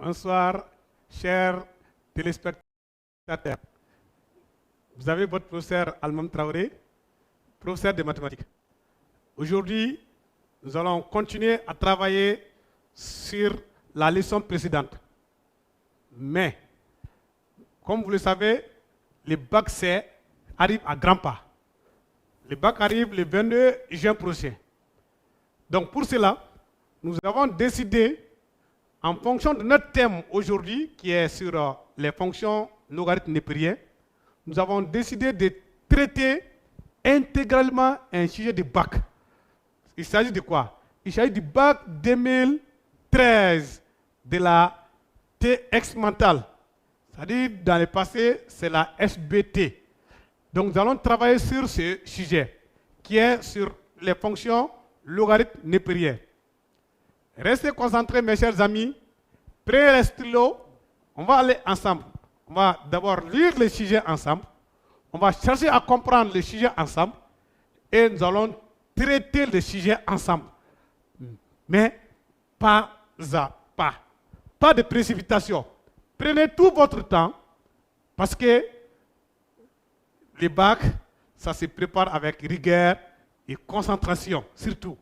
Bonsoir, chers téléspectateurs. Vous avez votre professeur Almam Traoré, professeur de mathématiques. Aujourd'hui, nous allons continuer à travailler sur la leçon précédente. Mais, comme vous le savez, le bac C arrive à grands pas. Le bac arrive le 22 juin prochain. Donc pour cela, nous avons décidé, en fonction de notre thème aujourd'hui, qui est sur les fonctions logarithmes népériens, nous avons décidé de traiter intégralement un sujet de bac. Il s'agit de quoi? Il s'agit du bac 2013 de la TX mentale. C'est-à-dire, dans le passé, c'est la SBT. Donc, nous allons travailler sur ce sujet, qui est sur les fonctions logarithmes népériens. Restez concentrés, mes chers amis. Prenez les stylos. On va aller ensemble. On va d'abord lire le sujet ensemble. On va chercher à comprendre le sujet ensemble. Et nous allons traiter le sujet ensemble. Mais pas à pas. Pas de précipitation. Prenez tout votre temps. Parce que les bacs, ça se prépare avec rigueur et concentration, surtout.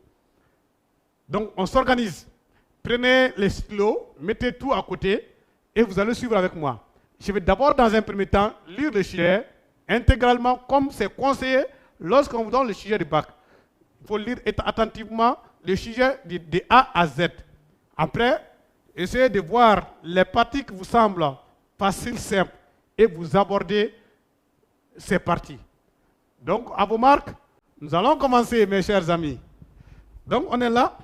Donc, on s'organise. Prenez les stylos, mettez tout à côté et vous allez suivre avec moi. Je vais d'abord, dans un premier temps, lire le sujet intégralement comme c'est conseillé lorsqu'on vous donne le sujet du bac. Il faut lire attentivement le sujet de A à Z. Après, essayez de voir les parties qui vous semblent faciles, simples et vous abordez ces parties. Donc, à vos marques, nous allons commencer, mes chers amis. Donc, on est là.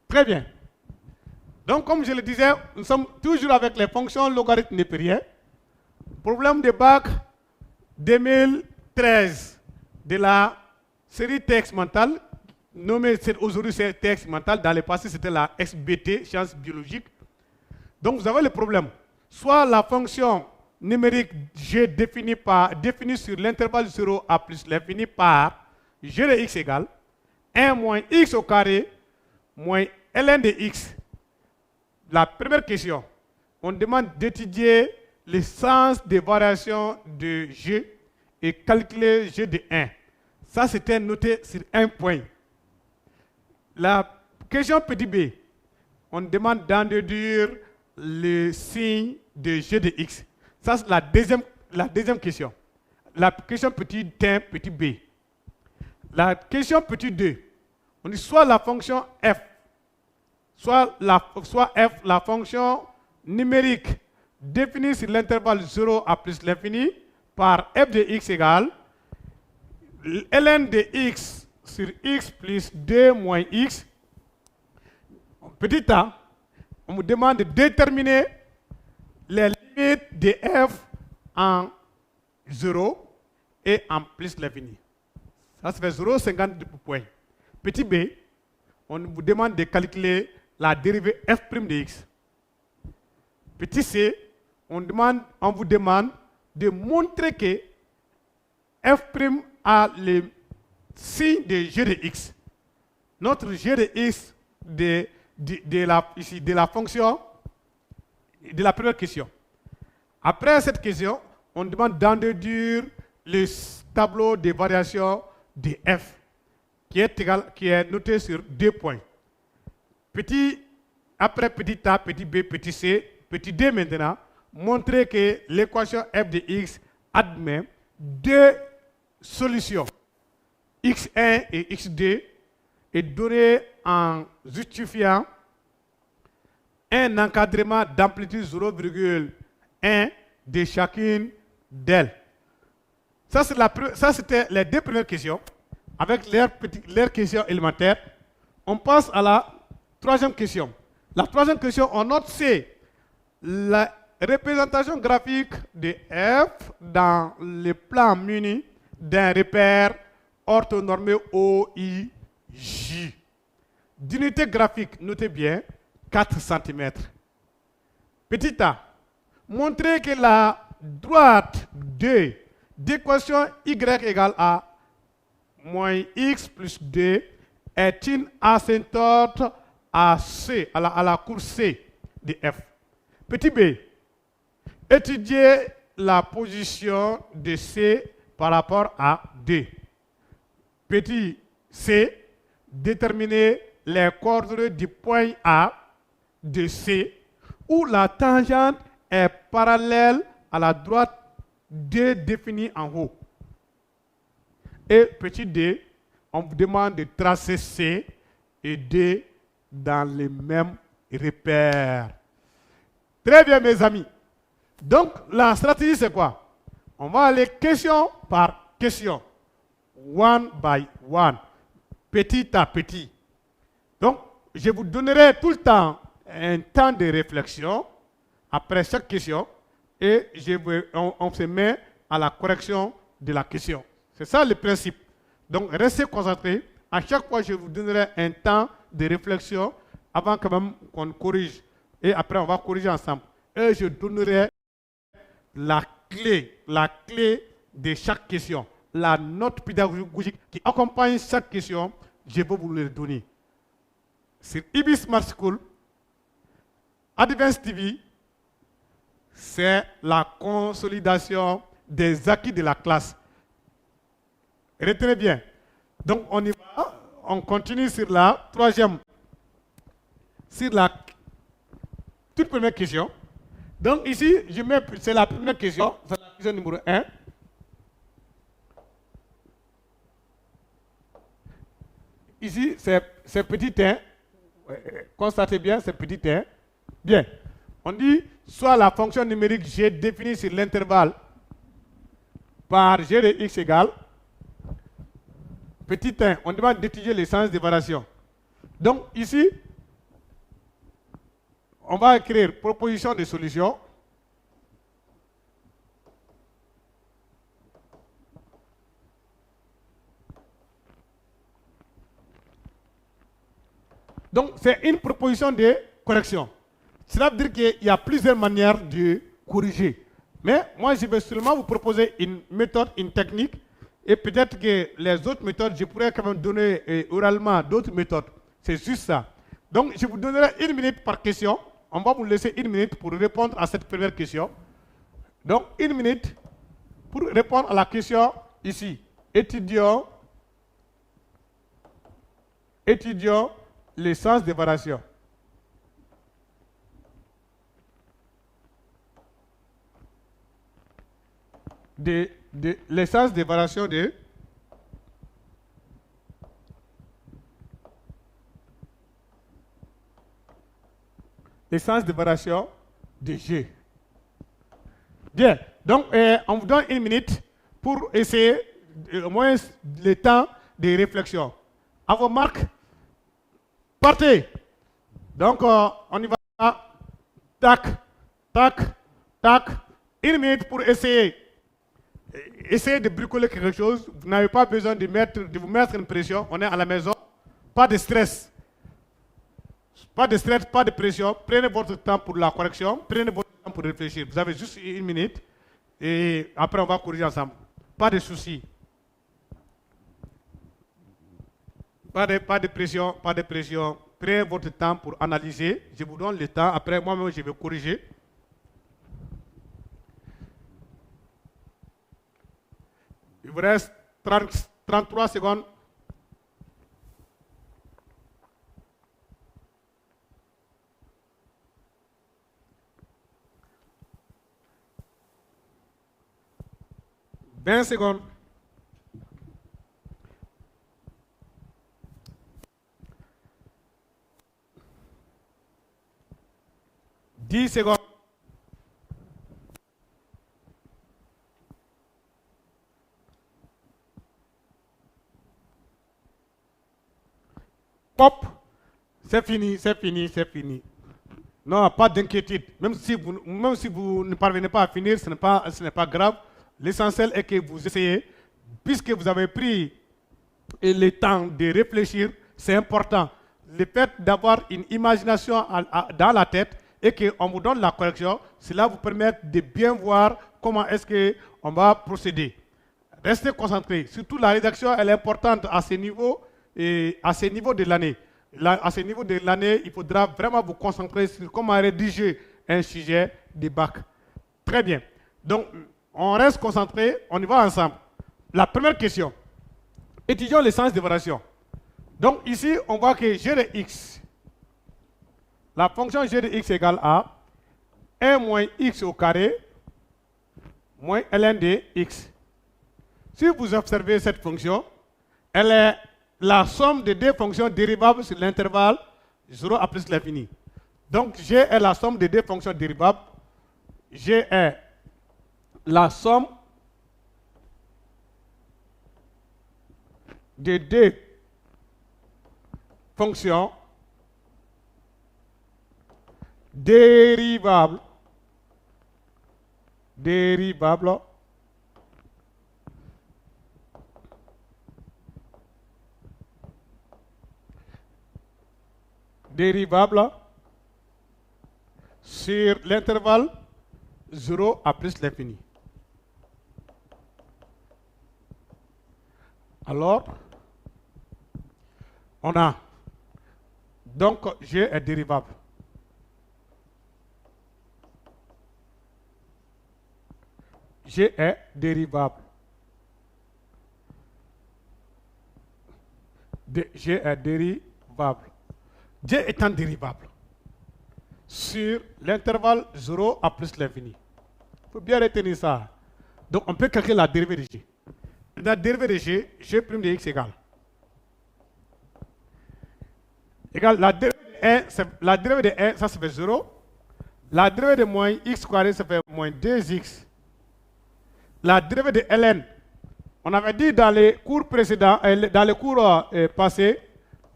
Très bien. Donc, comme je le disais, nous sommes toujours avec les fonctions logarithmes népériens. Problème de bac 2013 de la série TX mentale, nommée aujourd'hui c'est TX mentale, dans le passé c'était la SBT, sciences biologiques. Donc, vous avez le problème. Soit la fonction numérique G définie sur l'intervalle 0 à plus l'infini par G de x égale 1 moins x au carré moins ln de x. La première question, on demande d'étudier le sens des variations de G et calculer G de 1. Ça, c'était noté sur un point. La question petit b, on demande d'en déduire le signe de G de x. Ça, c'est la deuxième question. La question petit 1, petit b. La question petit 2, on dit soit la fonction f, soit f, la fonction numérique définie sur l'intervalle 0 à plus l'infini par f de x égale ln de x sur x plus 2 moins x. Petit a, on vous demande de déterminer les limites de f en 0 et en plus l'infini. Ça fait 0,50 points. Petit b, on vous demande de calculer la dérivée f' de x. Petit c, on vous demande de montrer que f' a le signe de g de x. Notre g de x de la fonction de la première question. Après cette question, on demande d'en déduire le tableau de variation de f qui est noté sur 2 points. Après petit a, petit b, petit c, petit d maintenant, montrer que l'équation f de x admet deux solutions, x1 et x2, et donner en justifiant un encadrement d'amplitude 0,1 de chacune d'elles. Ça, c'était les deux premières questions, avec leurs questions élémentaires. On passe à la troisième question. La troisième question, on note c'est la représentation graphique de f dans le plan muni d'un repère orthonormé OIJ. D'unité graphique, notez bien, 4 cm. Petit a, montrez que la droite d'équation y égale à moins x plus 2 est une asymptote à C, à la courbe C de F. Petit b, étudier la position de C par rapport à D. Petit c, déterminer les coordonnées du point A de C où la tangente est parallèle à la droite D définie en haut. Et petit d, on vous demande de tracer C et D dans les mêmes repères. Très bien, mes amis. Donc, la stratégie, c'est quoi? On va aller question par question. One by one. Petit à petit. Donc, je vous donnerai tout le temps un temps de réflexion après chaque question et on se met à la correction de la question. C'est ça le principe. Donc, restez concentrés. À chaque fois, je vous donnerai un temps de réflexion avant quand même qu'on corrige. Et après, on va corriger ensemble. Et je donnerai la clé de chaque question. La note pédagogique qui accompagne chaque question, je vais vous le donner. Sur IBIS Smart School, Advance TV, c'est la consolidation des acquis de la classe. Retenez bien. Donc, on y va. On continue sur la troisième. Sur la toute première question. Donc, ici, c'est la première question. C'est la question numéro 1. Ici, c'est petit 1. Constatez bien, c'est petit 1. Bien. On dit, soit la fonction numérique g définie sur l'intervalle par g de x égale petit 1. On demande d'étudier les sens de variation. Donc, ici, on va écrire proposition de solution. Donc, c'est une proposition de correction. Cela veut dire qu'il y a plusieurs manières de corriger. Mais moi, je vais seulement vous proposer une méthode, une technique. Et peut-être que les autres méthodes, je pourrais quand même donner oralement d'autres méthodes. C'est juste ça. Donc, je vous donnerai 1 minute par question. On va vous laisser 1 minute pour répondre à cette première question. Donc, 1 minute pour répondre à la question ici. Étudions les sens de variation. Les sens de variation de l'essence de variation de G. Bien, donc on vous donne 1 minute pour essayer au moins le temps de réflexion. À vos marques, partez. Donc on y va. Tac, tac, tac. 1 minute pour essayer de bricoler quelque chose. Vous n'avez pas besoin de vous mettre une pression. On est à la maison. Pas de stress. Pas de stress, pas de pression. Prenez votre temps pour la correction. Prenez votre temps pour réfléchir. Vous avez juste 1 minute. Et après, on va corriger ensemble. Pas de soucis. Pas de pression, pas de pression. Prenez votre temps pour analyser. Je vous donne le temps. Après, moi-même, je vais corriger. Il vous reste 33 secondes. « 20 secondes. » 10 secondes. Pop, c'est fini, c'est fini, c'est fini. Non, pas d'inquiétude. Même si vous ne parvenez pas à finir, ce n'est pas grave. L'essentiel est que vous essayez, puisque vous avez pris le temps de réfléchir, c'est important. Le fait d'avoir une imagination dans la tête et qu'on vous donne la correction, cela vous permet de bien voir comment est-ce qu'on va procéder. Restez concentrés. Surtout la rédaction, elle est importante à ce niveau. et à ce niveau de l'année. À ce niveau de l'année, il faudra vraiment vous concentrer sur comment rédiger un sujet de bac. Très bien. Donc, on reste concentré, on y va ensemble. La première question. Étudions les sens de variation. Donc, ici, on voit que g de x, la fonction g de x égale à 1 moins x au carré moins ln de x. Si vous observez cette fonction, elle est la somme de deux fonctions dérivables sur l'intervalle 0 à plus l'infini. Donc, g est la somme de deux fonctions dérivables. G est la somme de deux fonctions dérivables sur l'intervalle 0 à plus l'infini. Alors, on a donc G est dérivable. G est dérivable. G est dérivable. G étant dérivable sur l'intervalle 0 à plus l'infini. Il faut bien retenir ça. Donc, on peut calculer la dérivée de G. La dérivée de G, G' de x égale. La dérivée de 1, ça fait 0. La dérivée de moins x carré, ça fait moins 2x. La dérivée de ln, on avait dit dans les cours précédents, dans les cours passés,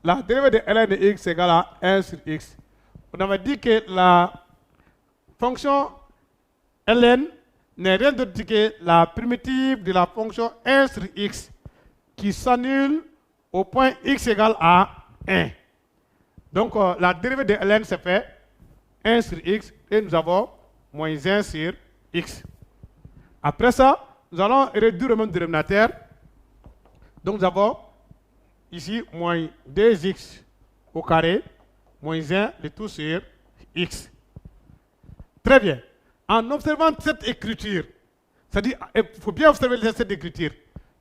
la dérivée de ln de x égale à 1 sur x. On avait dit que la fonction ln n'est rien d'autre que la primitive de la fonction 1 sur x qui s'annule au point x égale à 1. Donc la dérivée de ln se fait 1 sur x et nous avons moins 1 sur x. Après ça, nous allons réduire le même dénominateur. Donc nous avons ici moins 2x au carré, moins 1 le tout sur x. Très bien. En observant cette écriture, c'est-à-dire, il faut bien observer cette écriture,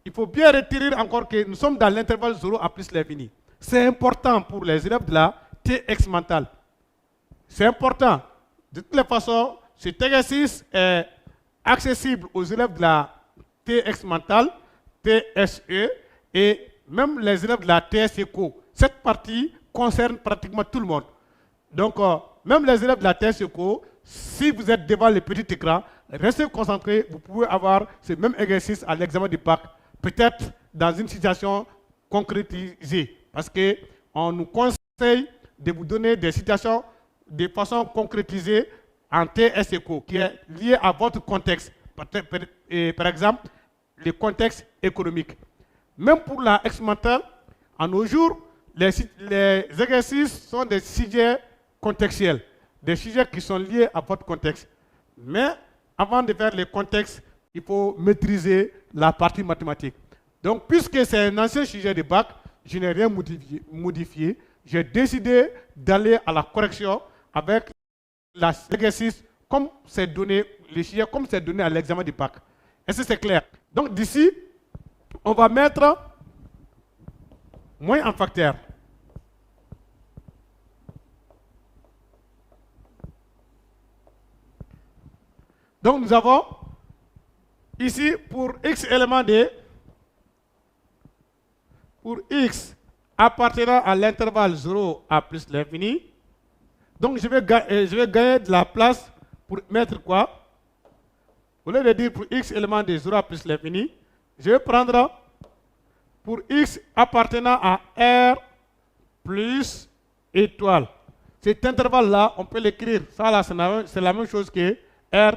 il faut bien retirer encore que nous sommes dans l'intervalle 0 à plus l'infini. C'est important pour les élèves de la TX mentale. C'est important. De toutes les façons, cet exercice est accessible aux élèves de la TX mentale, TSE et même les élèves de la TSECO. Cette partie concerne pratiquement tout le monde. Donc, même les élèves de la TSECO, si vous êtes devant le petit écran, restez concentrés, vous pouvez avoir ce même exercice à l'examen du bac, peut-être dans une situation concrétisée. Parce qu'on nous conseille de vous donner des situations de façon concrétisée en TSECO, qui est lié à votre contexte. Par exemple, le contexte économique. Même pour la ex-mentale, en nos jours, les exercices sont des sujets contextuels, des sujets qui sont liés à votre contexte. Mais avant de faire le contexte, il faut maîtriser la partie mathématique. Donc, puisque c'est un ancien sujet de bac, je n'ai rien modifié. J'ai décidé d'aller à la correction avec l'exercice comme c'est donné, les sujets comme c'est donné à l'examen du bac. Est-ce que c'est clair? Donc, d'ici, on va mettre moins en facteur. Donc, nous avons ici, pour x éléments de, pour x appartenant à l'intervalle 0 à plus l'infini, donc je vais gagner de la place pour mettre quoi? Au lieu de dire pour x éléments de 0 à plus l'infini, je vais prendre pour x appartenant à R plus étoile. Cet intervalle-là, on peut l'écrire. Ça, là, c'est la même chose que R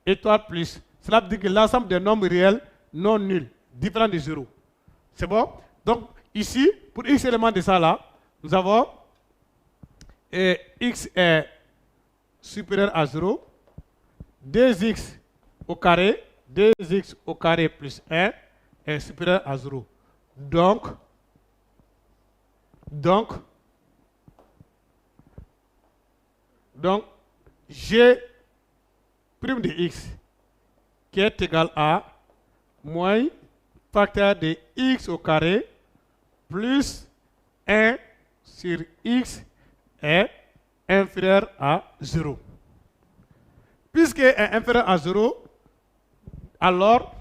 étoile plus. Cela veut dire que l'ensemble des nombres réels non nuls, différents de 0. C'est bon? Donc, ici, pour x éléments de ça, là, nous avons x est supérieur à 0, 2x au carré plus 1 est supérieur à 0. Donc, Donc, G' de x qui est égal à moins facteur de x au carré plus 1 sur x est inférieur à 0. Puisque est inférieur à 0, alors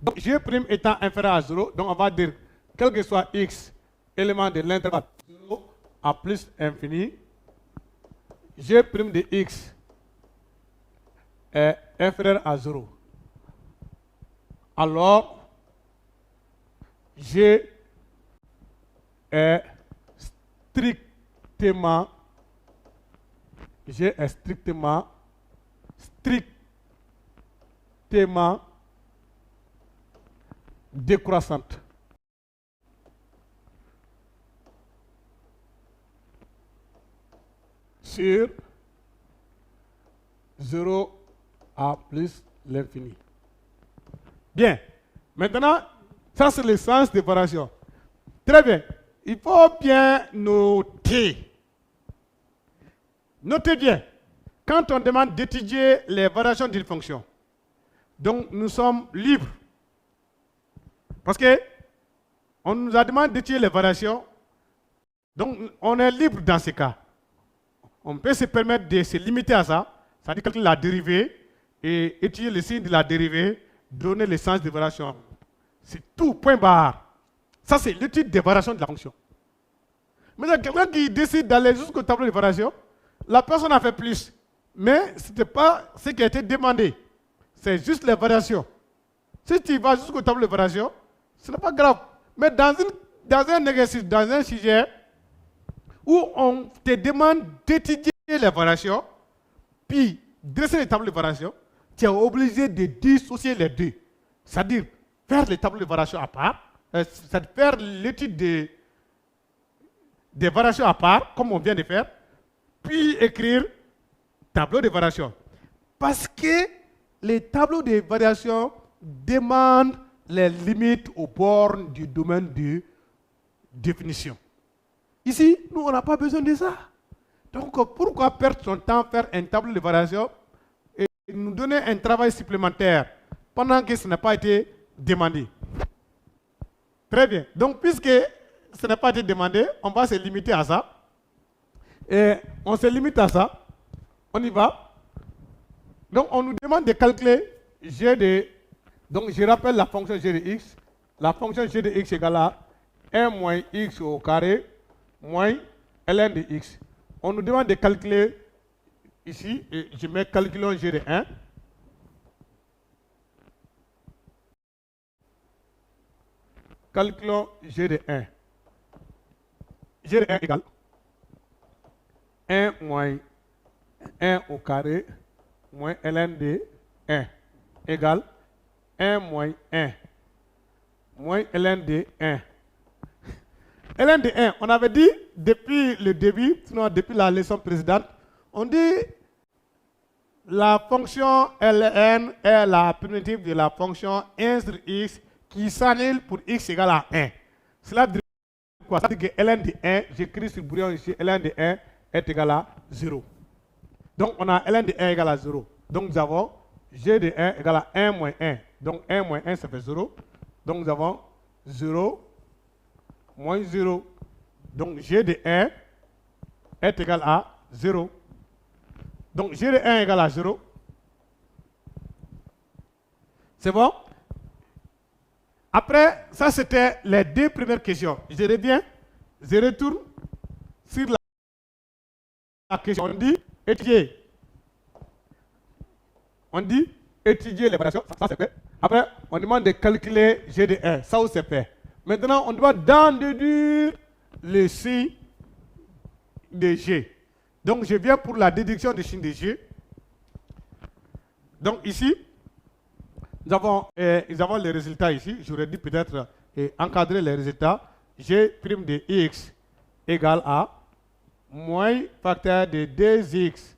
donc G' étant inférieur à 0, donc on va dire quel que soit x, élément de l'intervalle 0 à plus infini, G' de x est inférieur à 0. Alors, G est strictement décroissante. Sur 0 à plus l'infini. Bien. Maintenant, ça c'est le sens des variations. Très bien. Il faut bien noter. Notez bien. Quand on demande d'étudier les variations d'une fonction, donc nous sommes libres. Parce que on nous a demandé d'étudier les variations, donc on est libre dans ce cas. On peut se permettre de se limiter à ça, c'est-à-dire calculer la dérivée et étudier le signe de la dérivée, donner le sens des variations. C'est tout, point barre. Ça, c'est l'étude des variations de la fonction. Mais il y a quelqu'un qui décide d'aller jusqu'au tableau de variations, la personne a fait plus, mais ce n'était pas ce qui a été demandé. C'est juste les variations. Si tu vas jusqu'au tableau de variations, ce n'est pas grave. Mais dans un exercice, dans un sujet, où on te demande d'étudier les variations, puis dresser les tableaux de variations, tu es obligé de dissocier les deux. C'est-à-dire faire les tableaux de variations à part, c'est-à-dire faire l'étude des variations à part, comme on vient de faire, puis écrire tableau de variations. Parce que les tableaux de variations demandent les limites aux bornes du domaine de définition. Ici, nous, on n'a pas besoin de ça. Donc, pourquoi perdre son temps à faire un tableau de variation et nous donner un travail supplémentaire pendant que ce n'a pas été demandé? Très bien. Donc, puisque ce n'a pas été demandé, on va se limiter à ça. Et on se limite à ça. On y va. Donc, on nous demande de calculer G de... Donc, je rappelle la fonction G de x. La fonction G de x égale à 1 moins x au carré moins ln de x. On nous demande de calculer ici, et je mets calculons G de 1. Calculons G de 1. G de 1 égale 1 moins 1 au carré moins ln de 1 égale 1 moins 1 moins ln de 1. ln de 1, on avait dit depuis le début, sinon depuis la leçon précédente, on dit la fonction ln est la primitive de la fonction 1 sur x qui s'annule pour x égale à 1. Cela veut dire quoi? Ça veut dire que ln de 1, j'écris sur le brouillon ici, ln de 1 est égal à 0. Donc on a ln de 1 égale à 0. Donc nous avons g de 1 égale à 1 moins 1. Donc 1 moins 1, ça fait 0. Donc nous avons 0 moins 0. Donc g de 1 est égal à 0. Donc g de 1 égale à 0. C'est bon? Après, ça c'était les deux premières questions. Je reviens, je retourne sur la question. On dit étudier. On dit étudier les variations, ça c'est fait. Après, on demande de calculer g de 1, ça aussi c'est fait. Maintenant, on doit d'en déduire le signe de g. Donc, je viens pour la déduction du signe de g. Donc, ici, nous avons les résultats ici. J'aurais dû peut-être encadrer les résultats. G' de x égale à moins facteur de 2x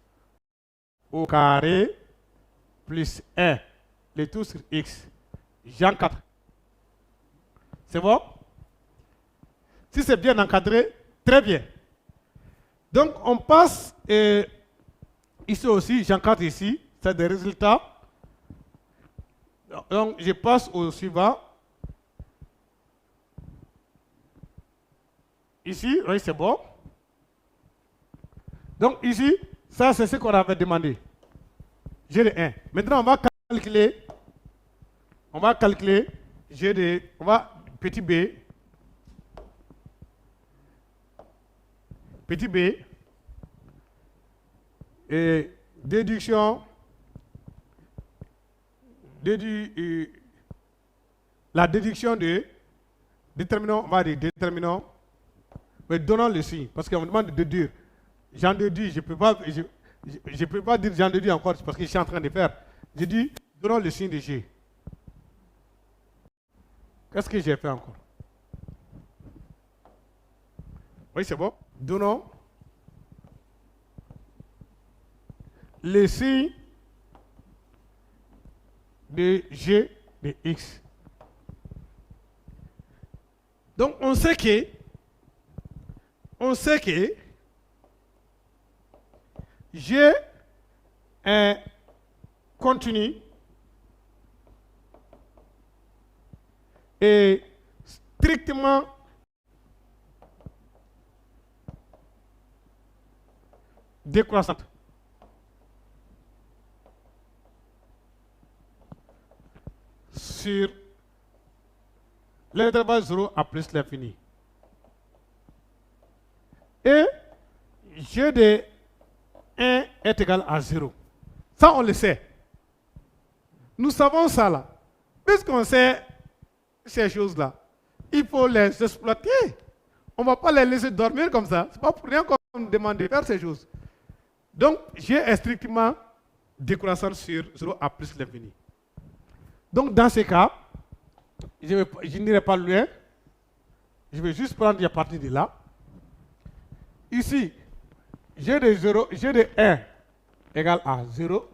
au carré plus 1, le tout sur x. Jean 4. C'est bon? Si c'est bien encadré, très bien. Donc, on passe, et ici aussi, j'encadre ici, c'est des résultats. Donc, je passe au suivant. Ici, oui, c'est bon. Donc, ici, ça, c'est ce qu'on avait demandé. G de 1. Maintenant, on va calculer G de, on va, petit b, et déduction, la déduction de, déterminant, on va dire déterminant, mais donnant le signe, parce qu'on me demande de déduire. J'en déduis, je ne peux pas dire j'en déduis encore, parce que je suis en train de faire. Je dis, donnons le signe de G. Qu'est-ce que j'ai fait encore? Oui, c'est bon. Donnons le signe de G de X. Donc, on sait que G est continu et strictement décroissante. Sur l'intervalle 0 à plus l'infini. Et G de 1 est égal à 0. Ça, on le sait. Nous savons ça là. Puisqu'on sait ces choses-là, il faut les exploiter. On ne va pas les laisser dormir comme ça. Ce n'est pas pour rien qu'on nous demande de faire ces choses. Donc, G est strictement décroissant sur 0 à plus l'infini. Donc, dans ce cas, je n'irai pas loin. Je vais juste prendre à partir de là. Ici, G de 1 égale à 0.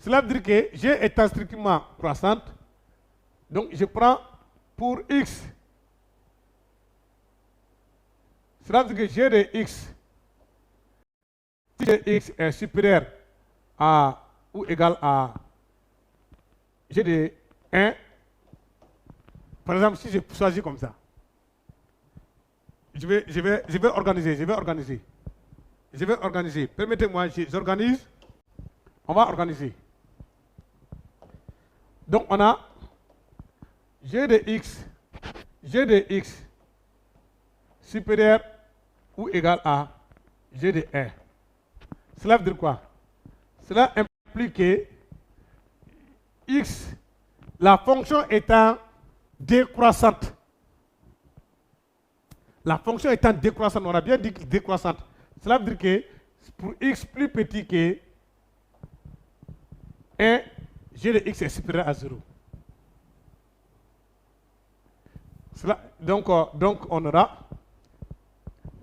Cela veut dire que G est strictement croissante. Donc, je prends pour X. Cela veut dire que G de X, si G de X est supérieur à ou égal à G de 1, par exemple, si je choisis comme ça, je vais organiser. Permettez-moi, j'organise. On va organiser. Donc, on a G de X supérieur ou égal à G de 1. Cela veut dire quoi? Cela implique que X, la fonction étant décroissante. La fonction étant décroissante, on a bien dit décroissante. Cela veut dire que pour X plus petit que 1, G de X est supérieur à 0. Donc on aura...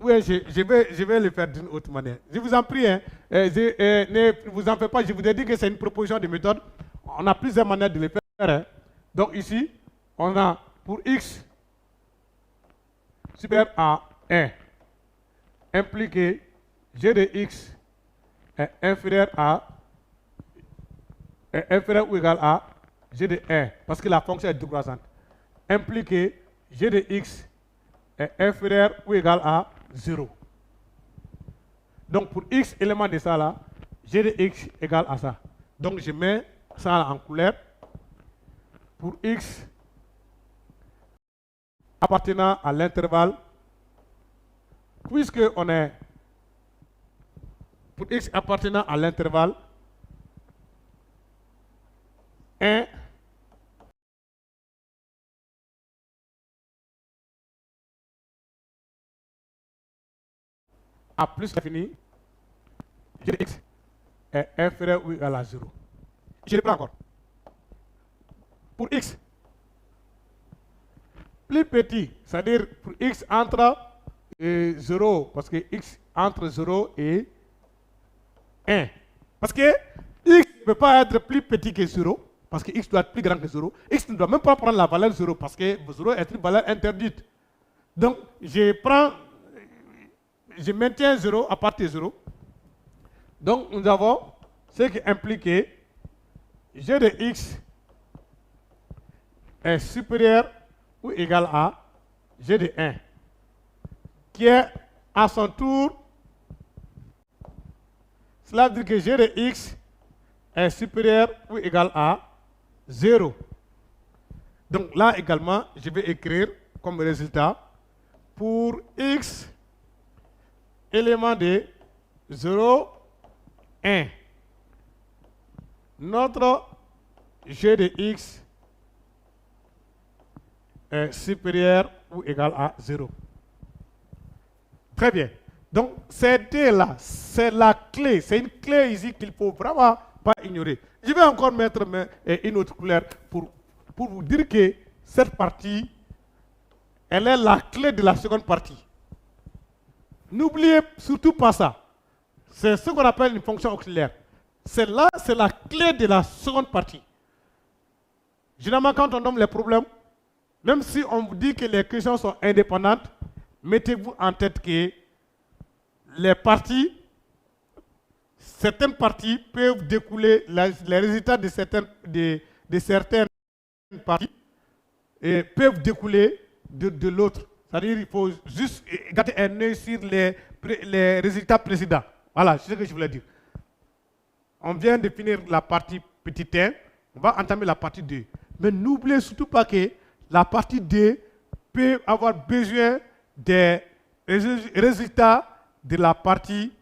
Oui, je vais le faire d'une autre manière. Je vous en prie, hein, ne vous en faites pas, je vous ai dit que c'est une proposition de méthode. On a plusieurs manières de le faire. Hein. Donc ici, on a pour X supérieur à 1, impliqué G de X est inférieur ou égal à G de 1, parce que la fonction est décroissante. Impliqué G de X est inférieur ou égal à 0. Donc pour X élément de ça là, G de X égale à ça. Donc je mets ça là en couleur. Pour X appartenant à l'intervalle, puisque on est pour X appartenant à l'intervalle 1 à plus l'infini, G de X est inférieur ou égal à 0. Je reprends encore. Pour X plus petit, c'est-à-dire pour X entre 0, parce que X entre 0 et 1. Parce que X ne peut pas être plus petit que 0, parce que x doit être plus grand que 0. X ne doit même pas prendre la valeur 0 parce que 0 est une valeur interdite. Donc, je maintiens 0 à partir de 0. Donc, nous avons ce qui implique que g de x est supérieur ou égal à g de 1, qui est à son tour, cela veut dire que g de x est supérieur ou égal à 0. Donc là également, je vais écrire comme résultat pour x élément de 0, 1. Notre g de x est supérieur ou égal à 0. Très bien. Donc, ces deux-là, c'est la clé. C'est une clé ici qu'il ne faut vraiment pas ignorer. Je vais encore mettre une autre couleur pour vous dire que cette partie, elle est la clé de la seconde partie. N'oubliez surtout pas ça. C'est ce qu'on appelle une fonction auxiliaire. C'est là, c'est la clé de la seconde partie. Généralement, quand on nomme les problèmes, même si on vous dit que les questions sont indépendantes, mettez-vous en tête que les parties, certaines parties peuvent découler, les résultats de certaines parties et peuvent découler de l'autre. C'est-à-dire qu'il faut juste garder un œil sur les résultats précédents. Voilà, c'est ce que je voulais dire. On vient de finir la partie petit 1, on va entamer la partie 2. Mais n'oubliez surtout pas que la partie 2 peut avoir besoin des résultats de la partie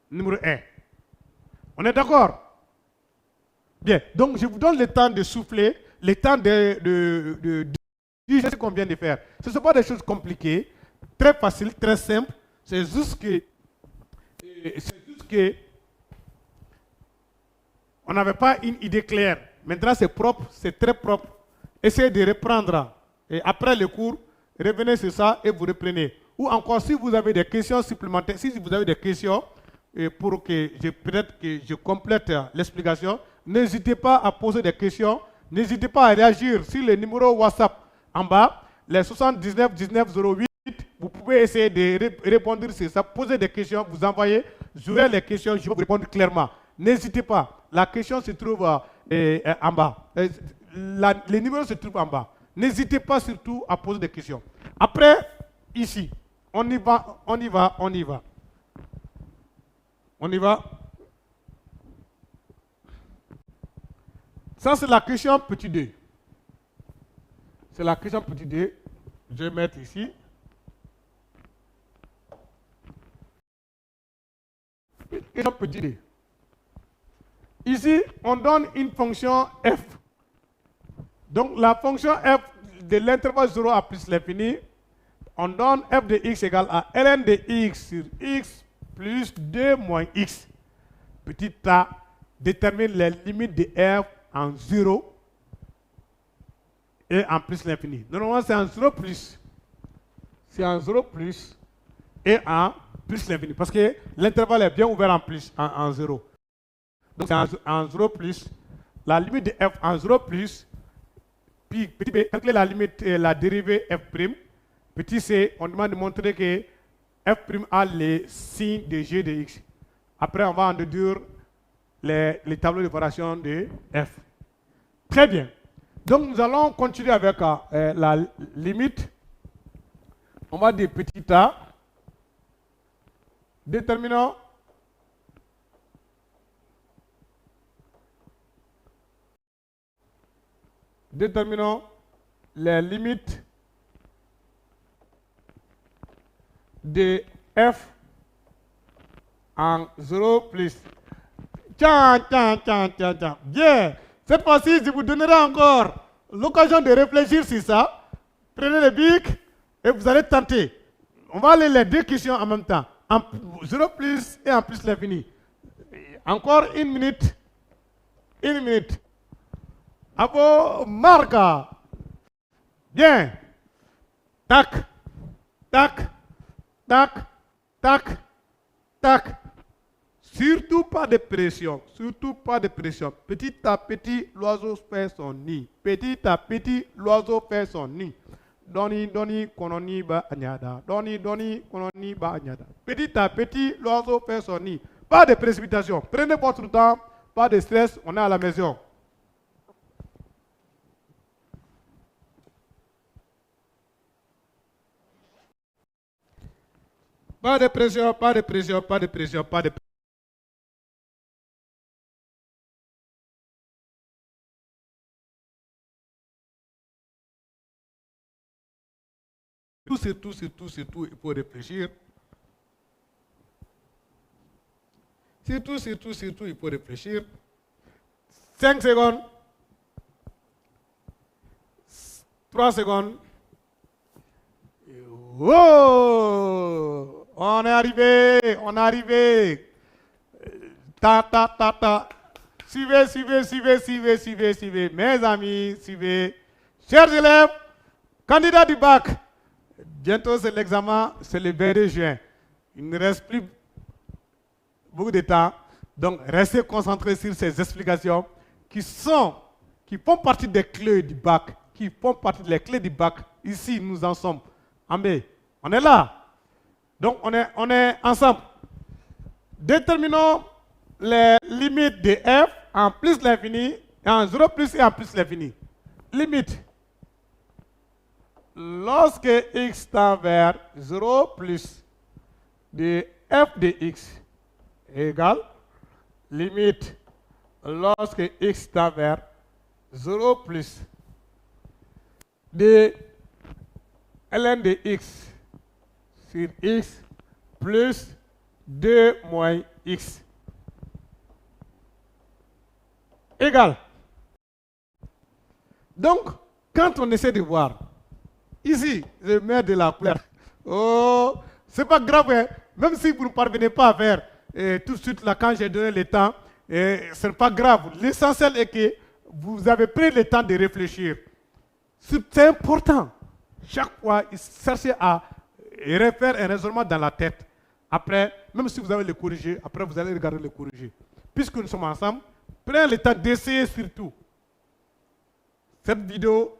numéro 1. On est d'accord? Bien, donc je vous donne le temps de souffler, le temps de dire ce qu'on vient de faire. Ce ne sont pas des choses compliquées, très faciles, très simples. C'est juste que on n'avait pas une idée claire. Maintenant, c'est propre, c'est très propre. Essayez de reprendre. Et après le cours, revenez sur ça et vous reprenez. Ou encore, si vous avez des questions supplémentaires, si vous avez des questions, pour que peut-être que je complète l'explication, n'hésitez pas à poser des questions. N'hésitez pas à réagir sur le numéro WhatsApp en bas, les 79 19 08. Vous pouvez essayer de répondre sur ça, poser des questions, vous envoyez, j'aurai les questions, je vais vous répondre clairement. N'hésitez pas, la question se trouve en bas. Les numéros se trouvent en bas. N'hésitez pas surtout à poser des questions. Après, ici, on y va. Ça, c'est la question petit 2. C'est la question petit 2. Je vais mettre ici. Question petit 2. Ici, on donne une fonction f. Donc, la fonction f de l'intervalle 0 à plus l'infini, on donne f de x égale à ln de x sur x plus 2 moins x. Petit a détermine les limites de f en 0 et en plus l'infini. Normalement, c'est en 0 plus. C'est en 0 plus et en plus l'infini. Parce que l'intervalle est bien ouvert en plus, en 0. Donc, c'est en 0 plus. La limite de f en 0 plus. Puis, petit b, calculer la limite, la dérivée f'. Petit c, on demande de montrer que f' a les signes de g de x. Après, on va en déduire les tableaux de variation de f. Très bien. Donc, nous allons continuer avec la limite. On va dire petit a. Déterminons les limites de f en 0 plus. Tiens. Bien. Cette fois-ci, je vous donnerai encore l'occasion de réfléchir sur ça. Prenez le bic et vous allez tenter. On va aller les deux questions en même temps. En 0 plus et en plus l'infini. Encore une minute. À vos marques. Bien. Tac. Surtout pas de pression. Surtout pas de pression. Petit à petit, l'oiseau fait son nid. Petit à petit, l'oiseau fait son nid. Doni, doni, kononi ba anyada. Doni, doni, kononi ba anyada. Petit à petit, l'oiseau fait son nid. Pas de précipitation. Prenez votre temps. Pas de stress. On est à la maison. Pas de pression, pas de pression, pas de pression, pas de pression. Surtout, il faut réfléchir. Surtout, il faut réfléchir. 5 secondes. 3 secondes. Oh! On est arrivé, on est arrivé. Ta. Suivez. Mes amis, suivez. Chers élèves, candidats du bac, bientôt c'est l'examen, c'est le 22 juin. Il ne reste plus beaucoup de temps. Donc, restez concentrés sur ces explications qui font partie des clés du bac, qui font partie des clés du bac. Ici, nous en sommes. En B, on est là. Donc, on est ensemble. Déterminons les limites de f en plus l'infini et en 0 plus et en plus l'infini. Limite. Lorsque x tend vers 0 plus de f de x égale limite lorsque x tend vers 0 plus de ln de x sur x plus 2 moins x égale. Donc, quand on essaie de voir, ici, je mets de la couleur. Oh, c'est pas grave, hein? Même si vous ne parvenez pas à faire tout de suite, là, quand j'ai donné le temps, ce n'est pas grave. L'essentiel est que vous avez pris le temps de réfléchir. C'est important. Chaque fois, cherchez à refaire un raisonnement dans la tête. Après, même si vous avez le corrigé, après vous allez regarder le corrigé. Puisque nous sommes ensemble, prenez le temps d'essayer surtout. Cette vidéo,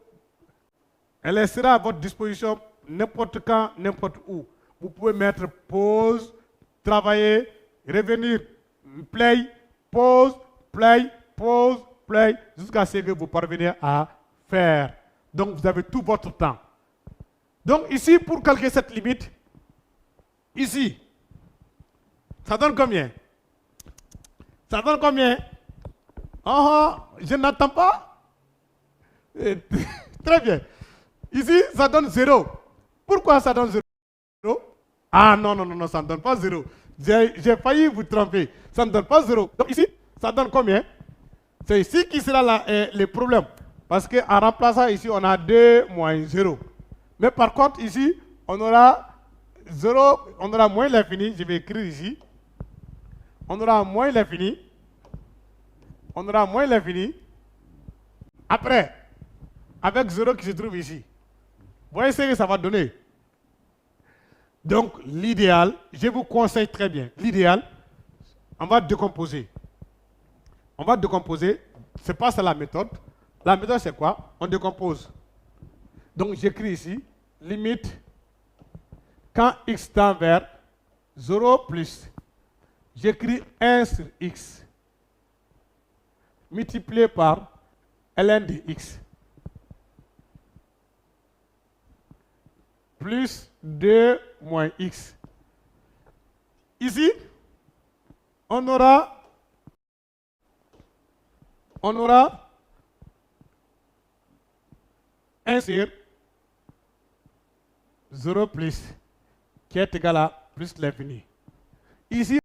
elle sera à votre disposition n'importe quand, n'importe où. Vous pouvez mettre pause, travailler, revenir, play, pause, play, jusqu'à ce que vous parveniez à faire. Donc, vous avez tout votre temps. Donc, ici, pour calculer cette limite, ici, ça donne combien? Ça donne combien? Je n'entends pas. Très bien. Ici, ça donne 0. Pourquoi ça donne 0? Ah non, ça ne donne pas 0. J'ai failli vous tromper. Ça ne donne pas 0. Donc ici, ça donne combien? C'est ici qui sera le problème. Parce qu'en remplaçant ici, on a 2 moins 0. Mais par contre, ici, on aura 0, on aura moins l'infini. Je vais écrire ici. On aura moins l'infini. On aura moins l'infini. Après, avec 0 qui se trouve ici. Vous voyez ce que ça va donner? Donc, l'idéal, je vous conseille très bien, l'idéal, on va décomposer. On va décomposer, c'est pas ça la méthode. La méthode, c'est quoi? On décompose. Donc, j'écris ici, limite, quand x tend vers 0 plus, j'écris 1 sur x, multiplié par ln de x, plus 2 moins x. Ici, on aura 1 sur 0 plus, qui est égal à plus l'infini. Ici,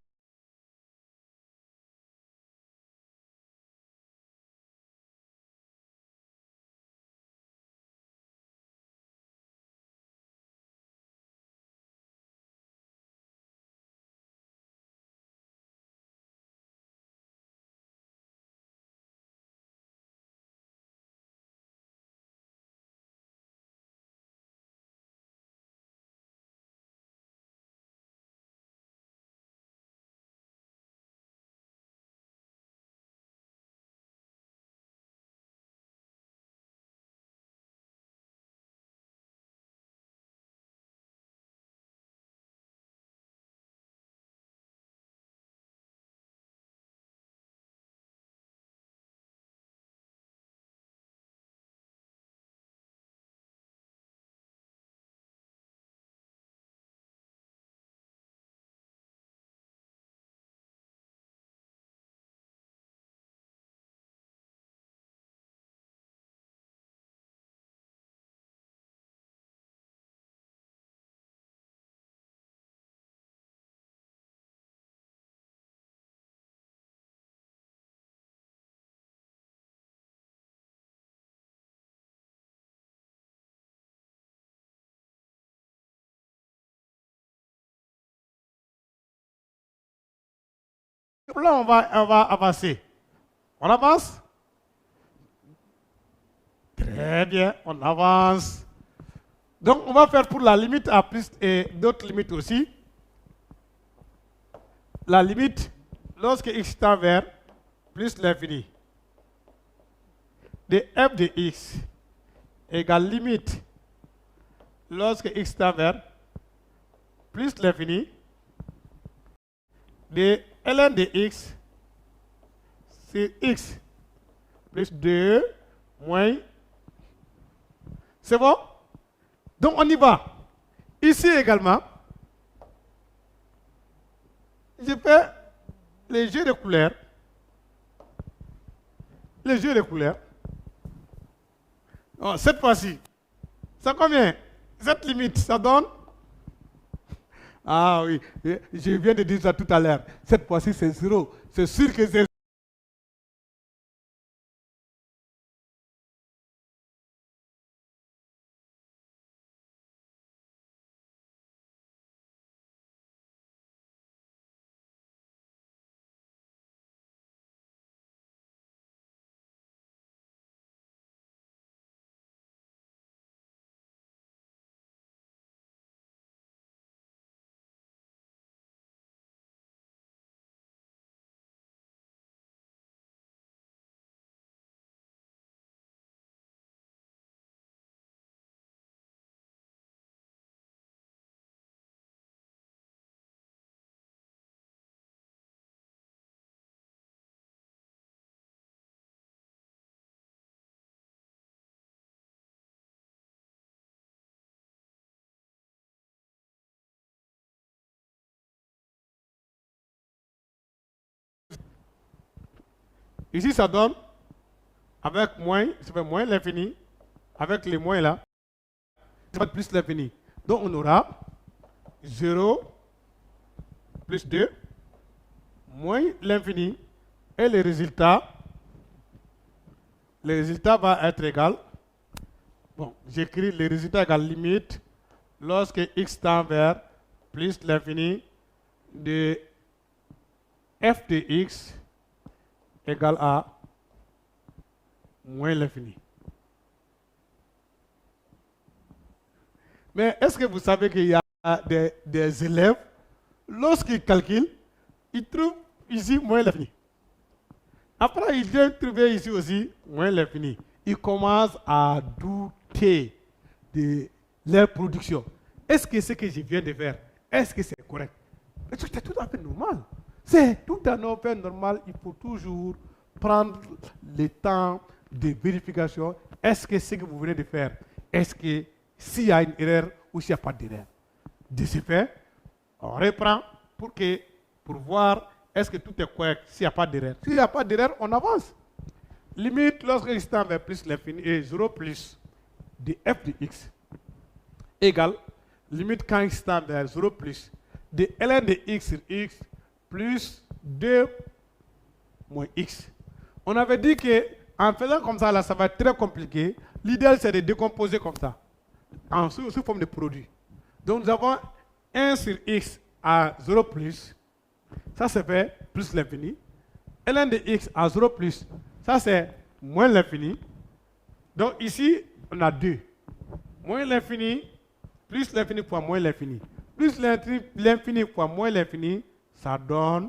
Donc là, on va avancer. On avance? Très bien, on avance. Donc, on va faire pour la limite à plus et d'autres limites aussi. La limite, lorsque x tend vers plus l'infini, de f de x égale limite, lorsque x tend vers plus l'infini, de ln de x, c'est x plus 2 moins. C'est bon? Donc on y va. Ici également, je fais les jeux de couleurs. Les jeux de couleurs. Oh, cette fois-ci, ça combien? Cette limite, ça donne? Ah oui, je viens de dire ça tout à l'heure. Cette fois-ci, c'est 0. C'est sûr que c'est. Ici, ça donne, avec moins, ça fait moins l'infini, avec les moins là, ça va être plus l'infini. Donc on aura 0 plus 2 moins l'infini, et le résultat va être égal. Bon, j'écris le résultat égal limite lorsque x tend vers plus l'infini de f de x égale à moins l'infini. Mais est-ce que vous savez qu'il y a des élèves, lorsqu'ils calculent, ils trouvent ici moins l'infini. Après, ils viennent trouver ici aussi moins l'infini. Ils commencent à douter de leur production. Est-ce que ce que je viens de faire, est-ce que c'est correct? C'est tout à fait normal. C'est tout à fait normal. Il faut toujours prendre le temps de vérification. Est-ce que ce que vous venez de faire, est-ce que s'il y a une erreur ou s'il n'y a pas d'erreur? De ce fait, on reprend pour voir est-ce que tout est correct s'il n'y a pas d'erreur. S'il n'y a pas d'erreur, on avance. Limite lorsque x tend vers plus l'infini et 0 plus de f de x égale limite quand x tend vers 0 plus de ln de x sur x plus 2 moins x. On avait dit que en faisant comme ça, là, ça va être très compliqué. L'idéal, c'est de décomposer comme ça, sous forme de produit. Donc, nous avons 1 sur x à 0 plus. Ça, c'est fait plus l'infini. ln de x à 0 plus. Ça, c'est moins l'infini. Donc, ici, on a 2. Moins l'infini, plus l'infini fois moins l'infini. Plus l'infini fois moins l'infini, ça donne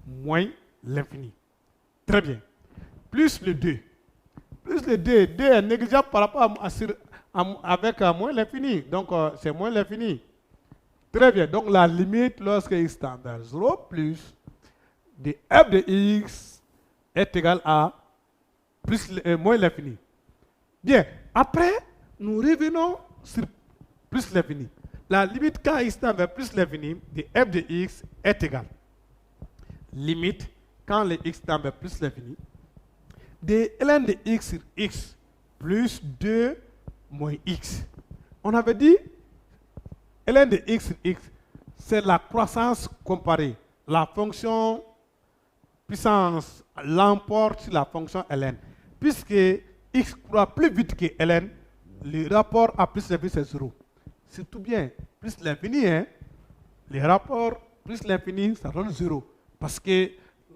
moins l'infini. Très bien. Plus le 2. Plus le 2. 2 est négligeable par rapport avec moins l'infini. Donc, c'est moins l'infini. Très bien. Donc, la limite, lorsque x tend vers 0 plus de f de x est égal à moins l'infini. Bien. Après, nous revenons sur plus l'infini. La limite quand x tend vers plus l'infini de f de x est égal. Limite quand le x tend vers plus l'infini de ln de x sur x plus 2 moins x. On avait dit ln de x sur x, c'est la croissance comparée. La fonction puissance l'emporte sur la fonction ln. Puisque x croît plus vite que ln, le rapport à plus l'infini, c'est 0. C'est tout bien. Plus l'infini, hein, les rapports plus l'infini, ça donne 0. Parce que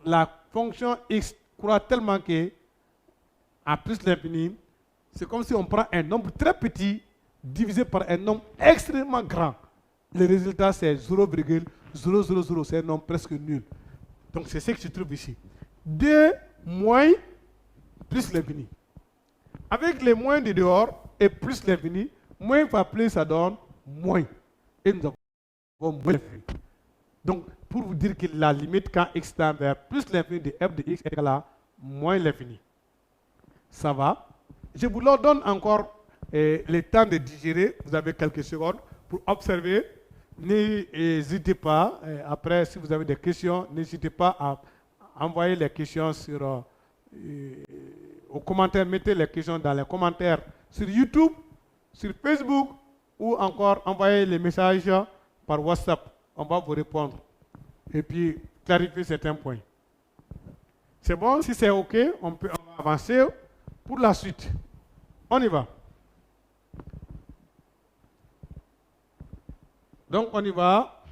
la fonction x croît tellement que, à plus l'infini, c'est comme si on prend un nombre très petit divisé par un nombre extrêmement grand. Le résultat, c'est 0,000, c'est un nombre presque nul. Donc, c'est ce que je trouve ici. 2 moins plus l'infini. Avec les moins de dehors et plus l'infini, moins fois plus, ça donne moins. Et nous avons moins l'infini. Donc, pour vous dire que la limite quand x tend vers plus l'infini de f de x est égale à moins l'infini. Ça va. Je vous leur donne encore le temps de digérer. Vous avez quelques secondes pour observer. N'hésitez pas, après, si vous avez des questions, n'hésitez pas à envoyer les questions aux commentaires. Mettez les questions dans les commentaires sur YouTube, sur Facebook, ou encore envoyer les messages par WhatsApp. On va vous répondre. Et puis, clarifier certains points. C'est bon? Si c'est OK, on va avancer pour la suite. On y va. Donc, on y va.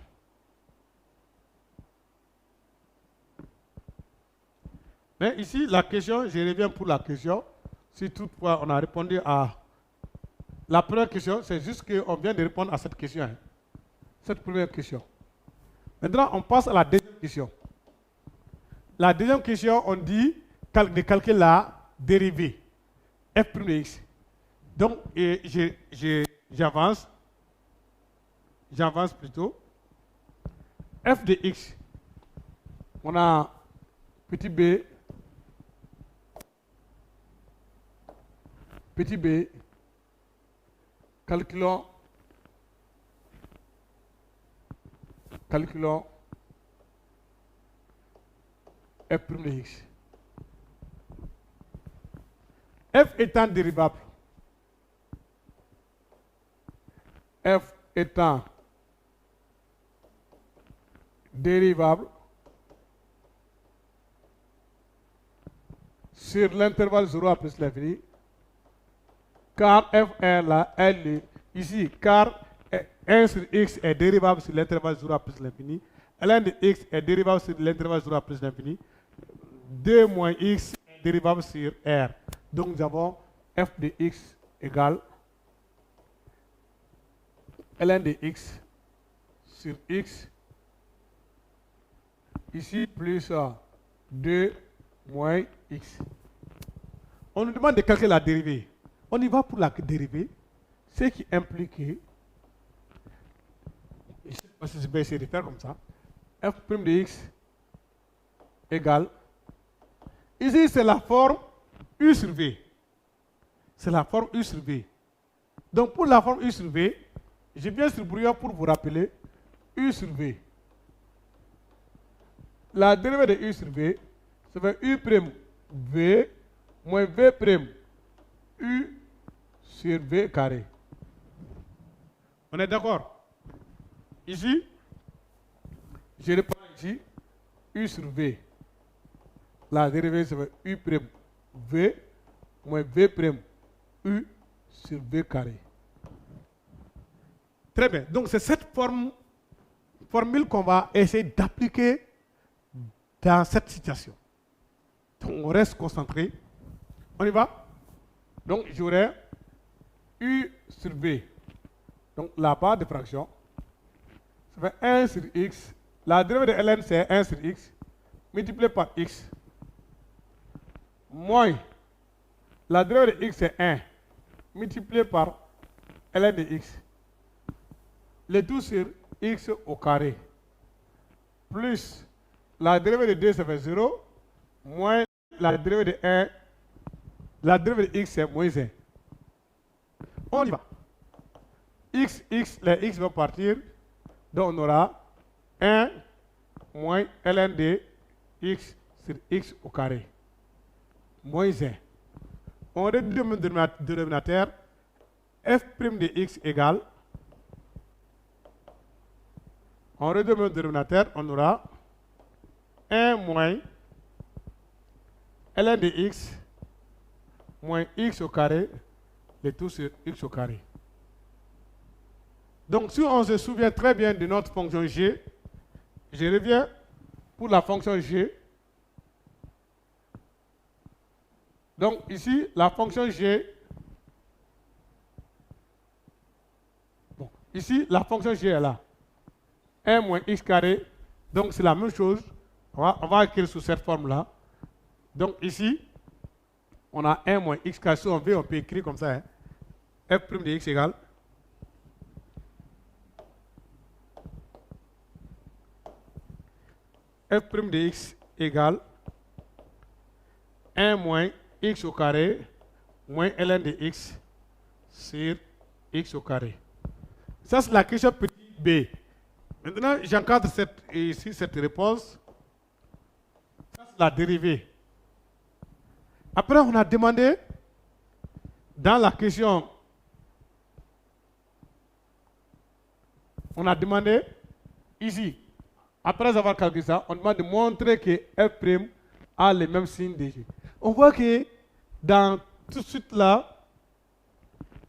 Mais ici, la question, je reviens pour la question. Si toutefois on a répondu à la première question, c'est juste qu'on vient de répondre à cette question. Hein. Cette première question. Maintenant, on passe à la deuxième question. La deuxième question, on dit de calculer la dérivée. F' de x. Donc, j'avance. J'avance plutôt. F de x. On a petit b. Petit b. Calculons f' de x. F étant dérivable. F étant dérivable sur l'intervalle 0 à plus l'infini, car f est là, ici, car 1 sur x est dérivable sur l'intervalle 0 à plus l'infini, ln de x est dérivable sur l'intervalle 0 à plus l'infini, 2 moins x est dérivable sur r. Donc nous avons f de x égale ln de x sur x, ici plus 2 moins x. On nous demande de calculer la dérivée. On y va pour la dérivée, ce qui implique, je ne sais pas si je vais essayer de faire comme ça, f' de x égale, ici c'est la forme u sur v. C'est la forme u sur v. Donc pour la forme u sur v, je viens sur brouillard pour vous rappeler u sur v. La dérivée de u sur v, ça fait u' v moins v' u sur v carré. On est d'accord? Ici, je reprends ici u sur v. La dérivée, ça fait u' v moins v' u sur v carré. Très bien. Donc, c'est cette formule qu'on va essayer d'appliquer dans cette situation. Donc, on reste concentré. On y va? Donc, j'aurai u sur v. Donc, la part de fraction, ça fait 1 sur x. La dérivée de ln, c'est 1 sur x, multiplié par x, moins la dérivée de x, c'est 1, multiplié par ln de x. Le tout sur x au carré, plus la dérivée de 2, ça fait 0, moins la dérivée de 1, la dérivée de x, c'est moins 1. On y va. X, les x vont partir, donc on aura 1 moins ln de x sur x au carré, moins 1. On réduit le dénominateur, f' de x égale, on réduit le dénominateur, on aura 1 moins ln de x moins x au carré, le tout sur x au carré. Donc, si on se souvient très bien de notre fonction g, je reviens pour la fonction g. Donc ici, la fonction g, bon, ici, la fonction g est là. 1 moins x carré, donc c'est la même chose. On va écrire sous cette forme-là. Donc ici, on a 1 moins x carré. Si on veut, on peut écrire comme ça. Hein. F' de x égale f' de x égale 1 moins x au carré moins ln de x sur x au carré. Ça, c'est la question petit b. Maintenant, j'encadre cette réponse. Ça, c'est la dérivée. Après, on a demandé, dans la question, on a demandé, ici, après avoir calculé ça, on demande de montrer que f' a les mêmes signes de g. On voit que dans tout de suite là,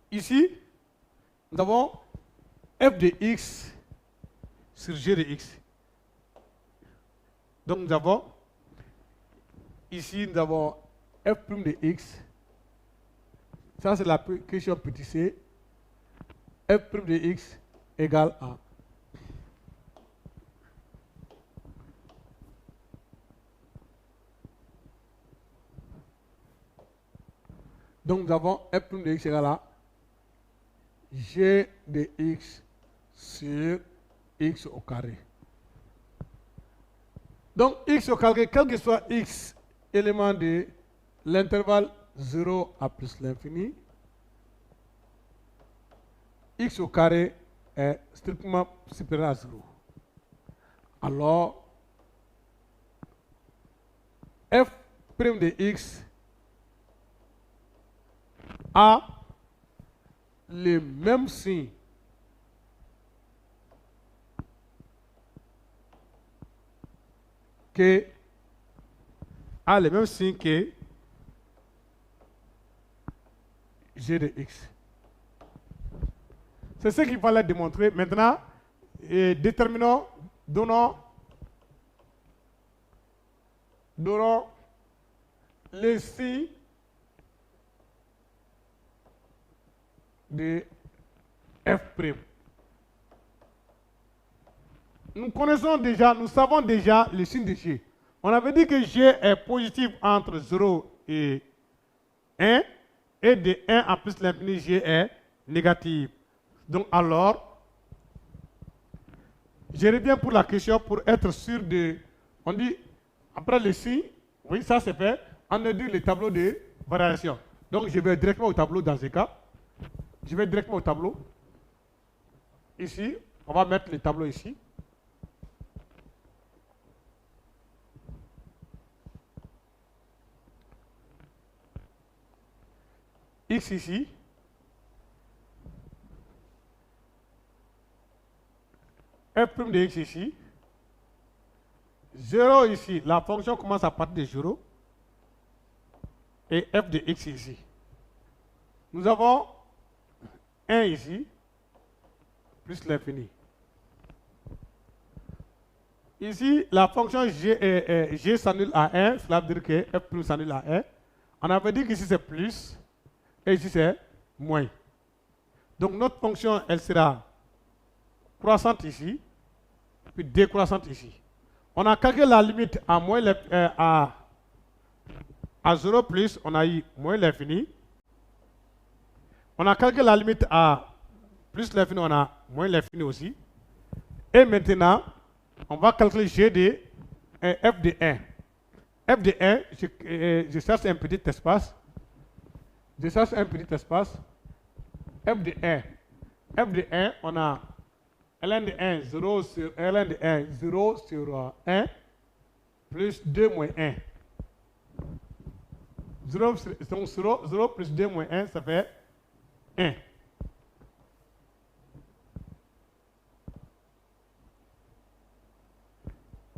ici, nous avons f de x sur g de x. Donc nous avons, ici, nous avons f' de x. Ça, c'est la question petit c. f' de x égale à. Donc nous avons f' de x égale à g de x sur x au carré. Donc x au carré, quel que soit x, élément de l'intervalle 0 à plus l'infini, x au carré est strictement supérieur à 0. Alors, f' de x a les mêmes signes que g de x. C'est ce qu'il fallait démontrer. Maintenant, déterminons, donnons les signes de f'. Nous savons déjà le signe de g. On avait dit que g est positif entre 0 et 1, et de 1 à plus l'infini, g est négatif. Donc alors, je reviens pour la question pour être sûr de... On dit, après le signe, oui, ça c'est fait, on a dit le tableau de variation. Donc je vais directement au tableau dans ce cas. Je vais directement au tableau. Ici, on va mettre le tableau ici. X ici. F' de x ici. 0 ici. La fonction commence à partir de 0. Et f de x ici. Nous avons 1 ici, plus l'infini. Ici, la fonction g s'annule à 1, cela veut dire que f' s'annule à 1. On avait dit qu'ici c'est plus, et ici c'est moins. Donc notre fonction, elle sera croissante ici, puis décroissante ici. On a calculé la limite à moins à 0 plus, on a eu moins l'infini. On a calculé la limite à plus l'infini, on a moins l'infini aussi. Et maintenant, on va calculer g de f de 1. F de 1, je cherche un petit espace. Je cherche un petit espace. F de 1. F de 1, on a ln de 1, 0 sur ln de 1, 0 sur 1, plus 2 moins 1. 0 plus 2 moins 1, ça fait 1.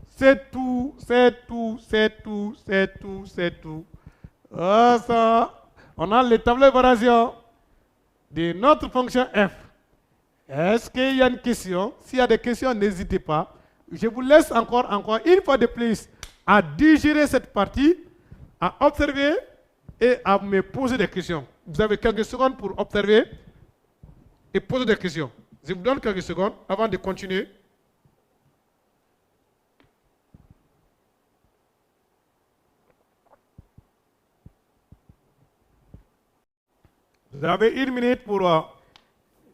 C'est tout, c'est tout, c'est tout, c'est tout, c'est tout. Ah, ça, on a le tableau de variation de notre fonction f. Est-ce qu'il y a une question? S'il y a des questions, n'hésitez pas. Je vous laisse encore une fois de plus à digérer cette partie, à observer et à me poser des questions. Vous avez quelques secondes pour observer et poser des questions. Je vous donne quelques secondes avant de continuer. Vous avez 1 minute pour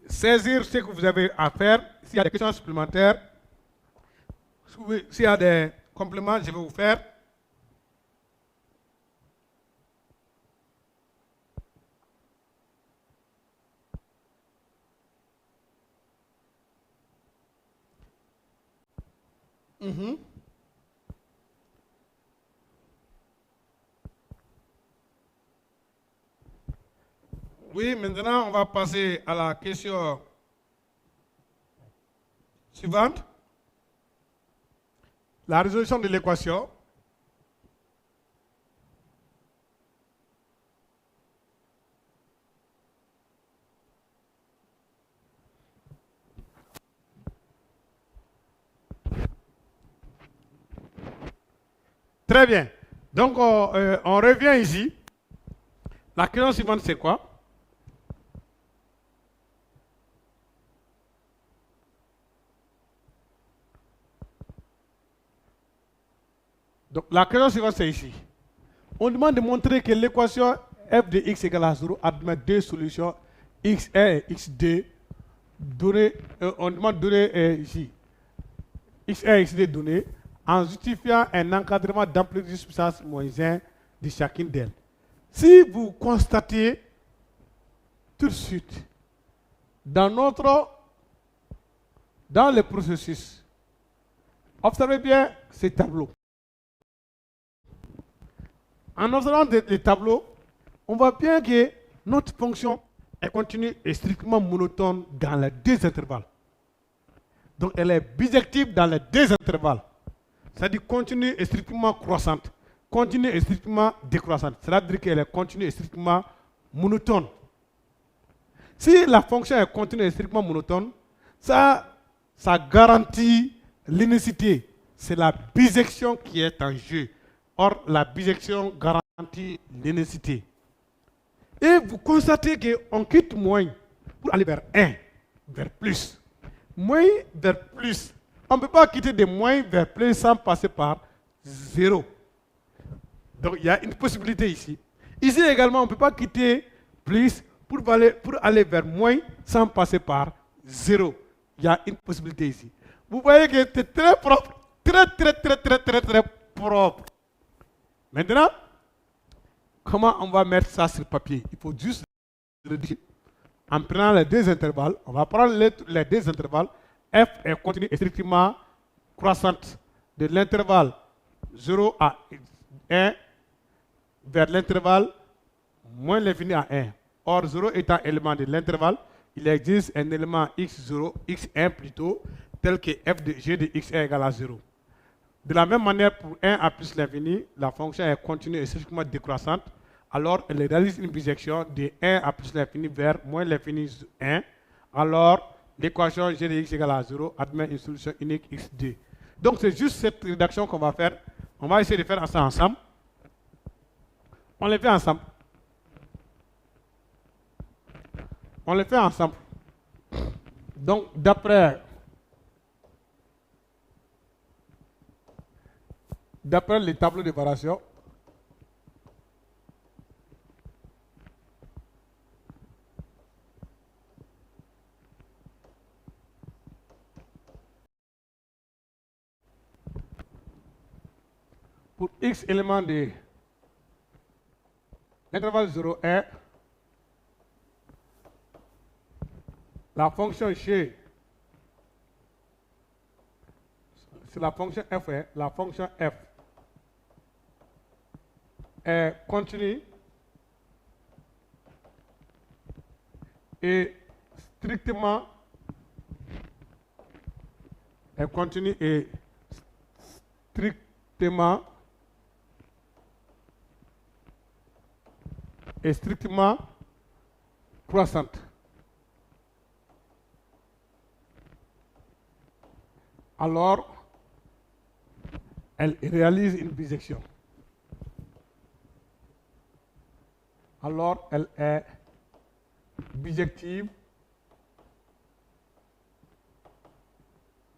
saisir ce que vous avez à faire. S'il y a des questions supplémentaires, s'il y a des compléments, je vais vous faire. Oui, maintenant, on va passer à la question suivante. La résolution de l'équation. Très bien. Donc, on revient ici. La question suivante, c'est quoi? Donc, la question suivante, c'est ici. On demande de montrer que l'équation f de x égale à 0 admet deux solutions x1 et x2 données. On demande de donner ici x1 et x2 données en justifiant un encadrement d'amplitude puissance moins 1 de chacune d'elles. Si vous constatez tout de suite dans le processus, observez bien ces tableaux. En observant les tableaux, on voit bien que notre fonction est continue et strictement monotone dans les deux intervalles. Donc elle est bijective dans les deux intervalles. C'est-à-dire continue et strictement croissante. Continue et strictement décroissante. C'est-à-dire qu'elle est continue et strictement monotone. Si la fonction est continue et strictement monotone, ça garantit l'unicité. C'est la bijection qui est en jeu. Or, la bijection garantit l'unicité. Et vous constatez qu'on quitte moins pour aller vers 1, vers plus. Moins vers plus. On ne peut pas quitter de moins vers plus sans passer par 0. Donc, il y a une possibilité ici. Ici également, on ne peut pas quitter plus pour aller vers moins sans passer par 0. Il y a une possibilité ici. Vous voyez que c'est très propre. Très propre. Maintenant, comment on va mettre ça sur papier? Il faut juste le dire. En prenant les deux intervalles, on va prendre les deux intervalles. F est continue et strictement croissante de l'intervalle 0 à 1 vers l'intervalle moins l'infini à 1. Or, 0 étant élément de l'intervalle, il existe un élément x0, x1 plutôt, tel que f de g de x est égal à 0. De la même manière, pour 1 à plus l'infini, la fonction est continue et strictement décroissante. Alors, elle réalise une bijection de 1 à plus l'infini vers moins l'infini 1. Alors, l'équation g de x égale à 0 admet une solution unique x2. Donc, c'est juste cette rédaction qu'on va faire. On va essayer de faire ça ensemble. On les fait ensemble. On les fait ensemble. Donc, d'après les tableaux de variation, pour x éléments de l'intervalle 0 est la fonction g, c'est la fonction f, la fonction f est continue et strictement croissante. Alors, elle réalise une bijection. alors elle est bijective.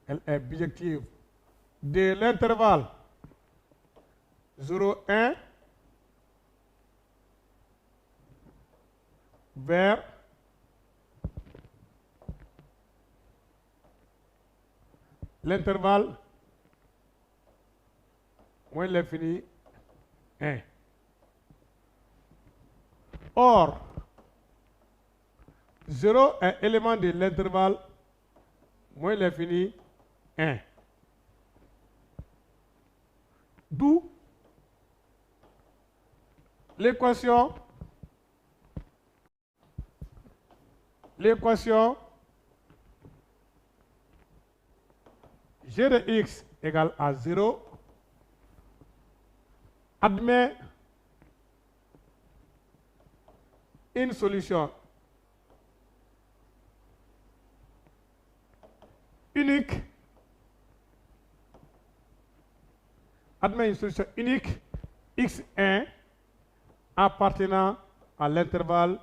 Elle est bijective de l'intervalle 0,1 vers l'intervalle moins l'infini 1. Or, 0 est élément de l'intervalle moins l'infini 1. D'où l'équation g de x égale à 0 admet une solution unique, x1 appartenant à l'intervalle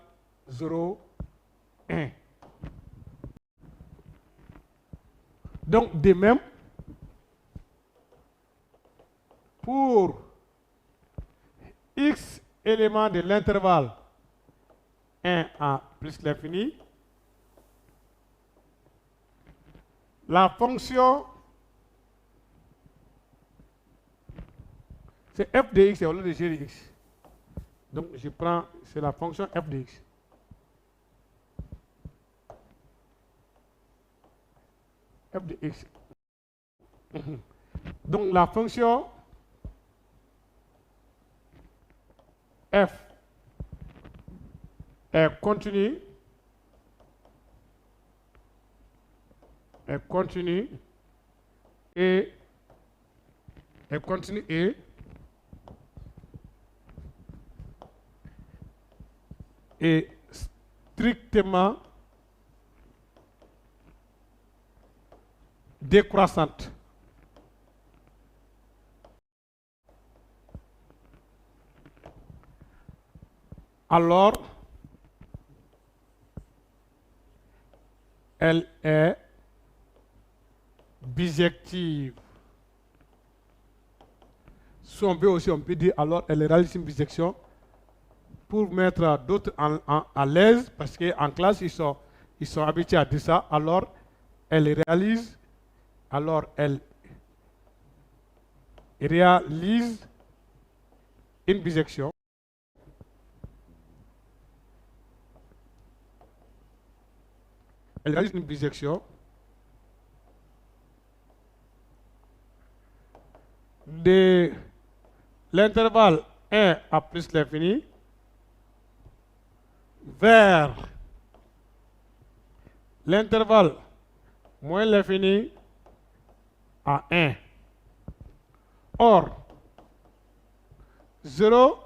0, 1. Donc, de même, pour x éléments de l'intervalle 1 à plus l'infini, la fonction, c'est f de x au lieu de g de x. Donc, je prends, c'est la fonction f de x. F de x. Donc, la fonction f est continue, et strictement décroissante. Alors, elle est bijective. Si on veut aussi, on peut dire alors elle réalise une bijection pour mettre d'autres à l'aise, parce qu'en classe, ils sont habitués à dire ça. Alors, elle réalise une bijection. Elle réalise une bijection de l'intervalle 1 à plus l'infini vers l'intervalle moins l'infini à 1. Or, 0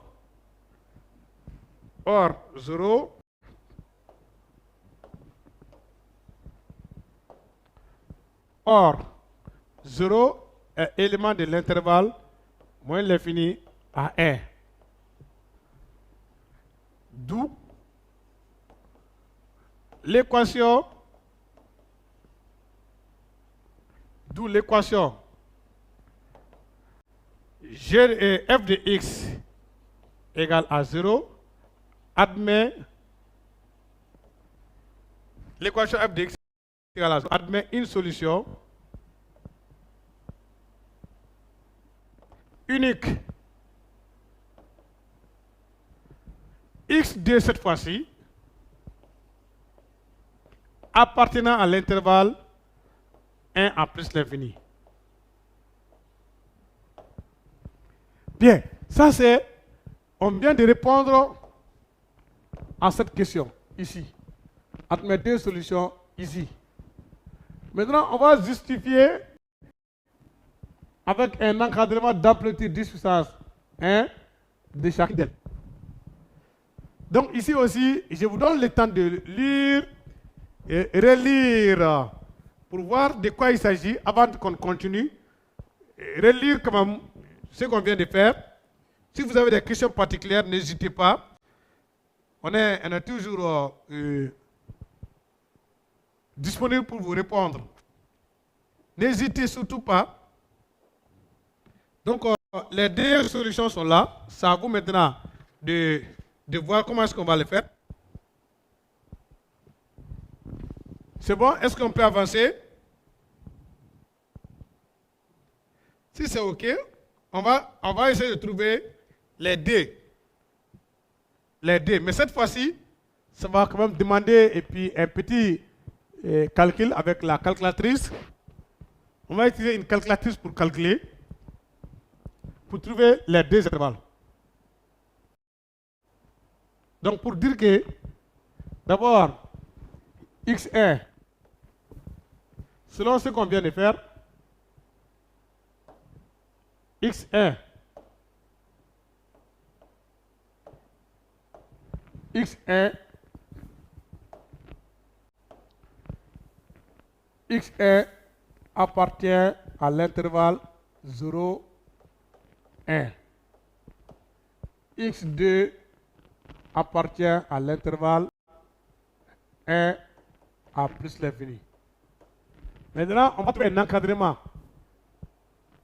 est élément de l'intervalle moins l'infini à 1. D'où l'équation f de x égale à 0 admet l'équation f de x égale à 0 admet une solution unique x2 cette fois-ci appartenant à l'intervalle 1 à plus l'infini. Bien, ça c'est, on vient de répondre à cette question ici. Admet deux solutions ici. Maintenant, on va justifier avec un encadrement d'amplitude 10 puissance 1 de chacune d'elles. Donc ici aussi, je vous donne le temps de lire et relire pour voir de quoi il s'agit avant qu'on continue. Relire quand même ce qu'on vient de faire. Si vous avez des questions particulières, n'hésitez pas. on est toujours disponible pour vous répondre. N'hésitez surtout pas. Donc, les deux solutions sont là. C'est à vous maintenant de voir comment est-ce qu'on va le faire. C'est bon? Est-ce qu'on peut avancer? Si c'est OK, on va essayer de trouver les D. Les D. Mais cette fois-ci, ça va quand même demander et puis un petit calcul avec la calculatrice. On va utiliser une calculatrice pour calculer, pour trouver les deux intervalles. Donc pour dire que, d'abord, x1, selon ce qu'on vient de faire, x1, x1, x1 appartient à l'intervalle 0, 1. x2 appartient à l'intervalle 1 à plus l'infini. Maintenant, on va trouver un encadrement.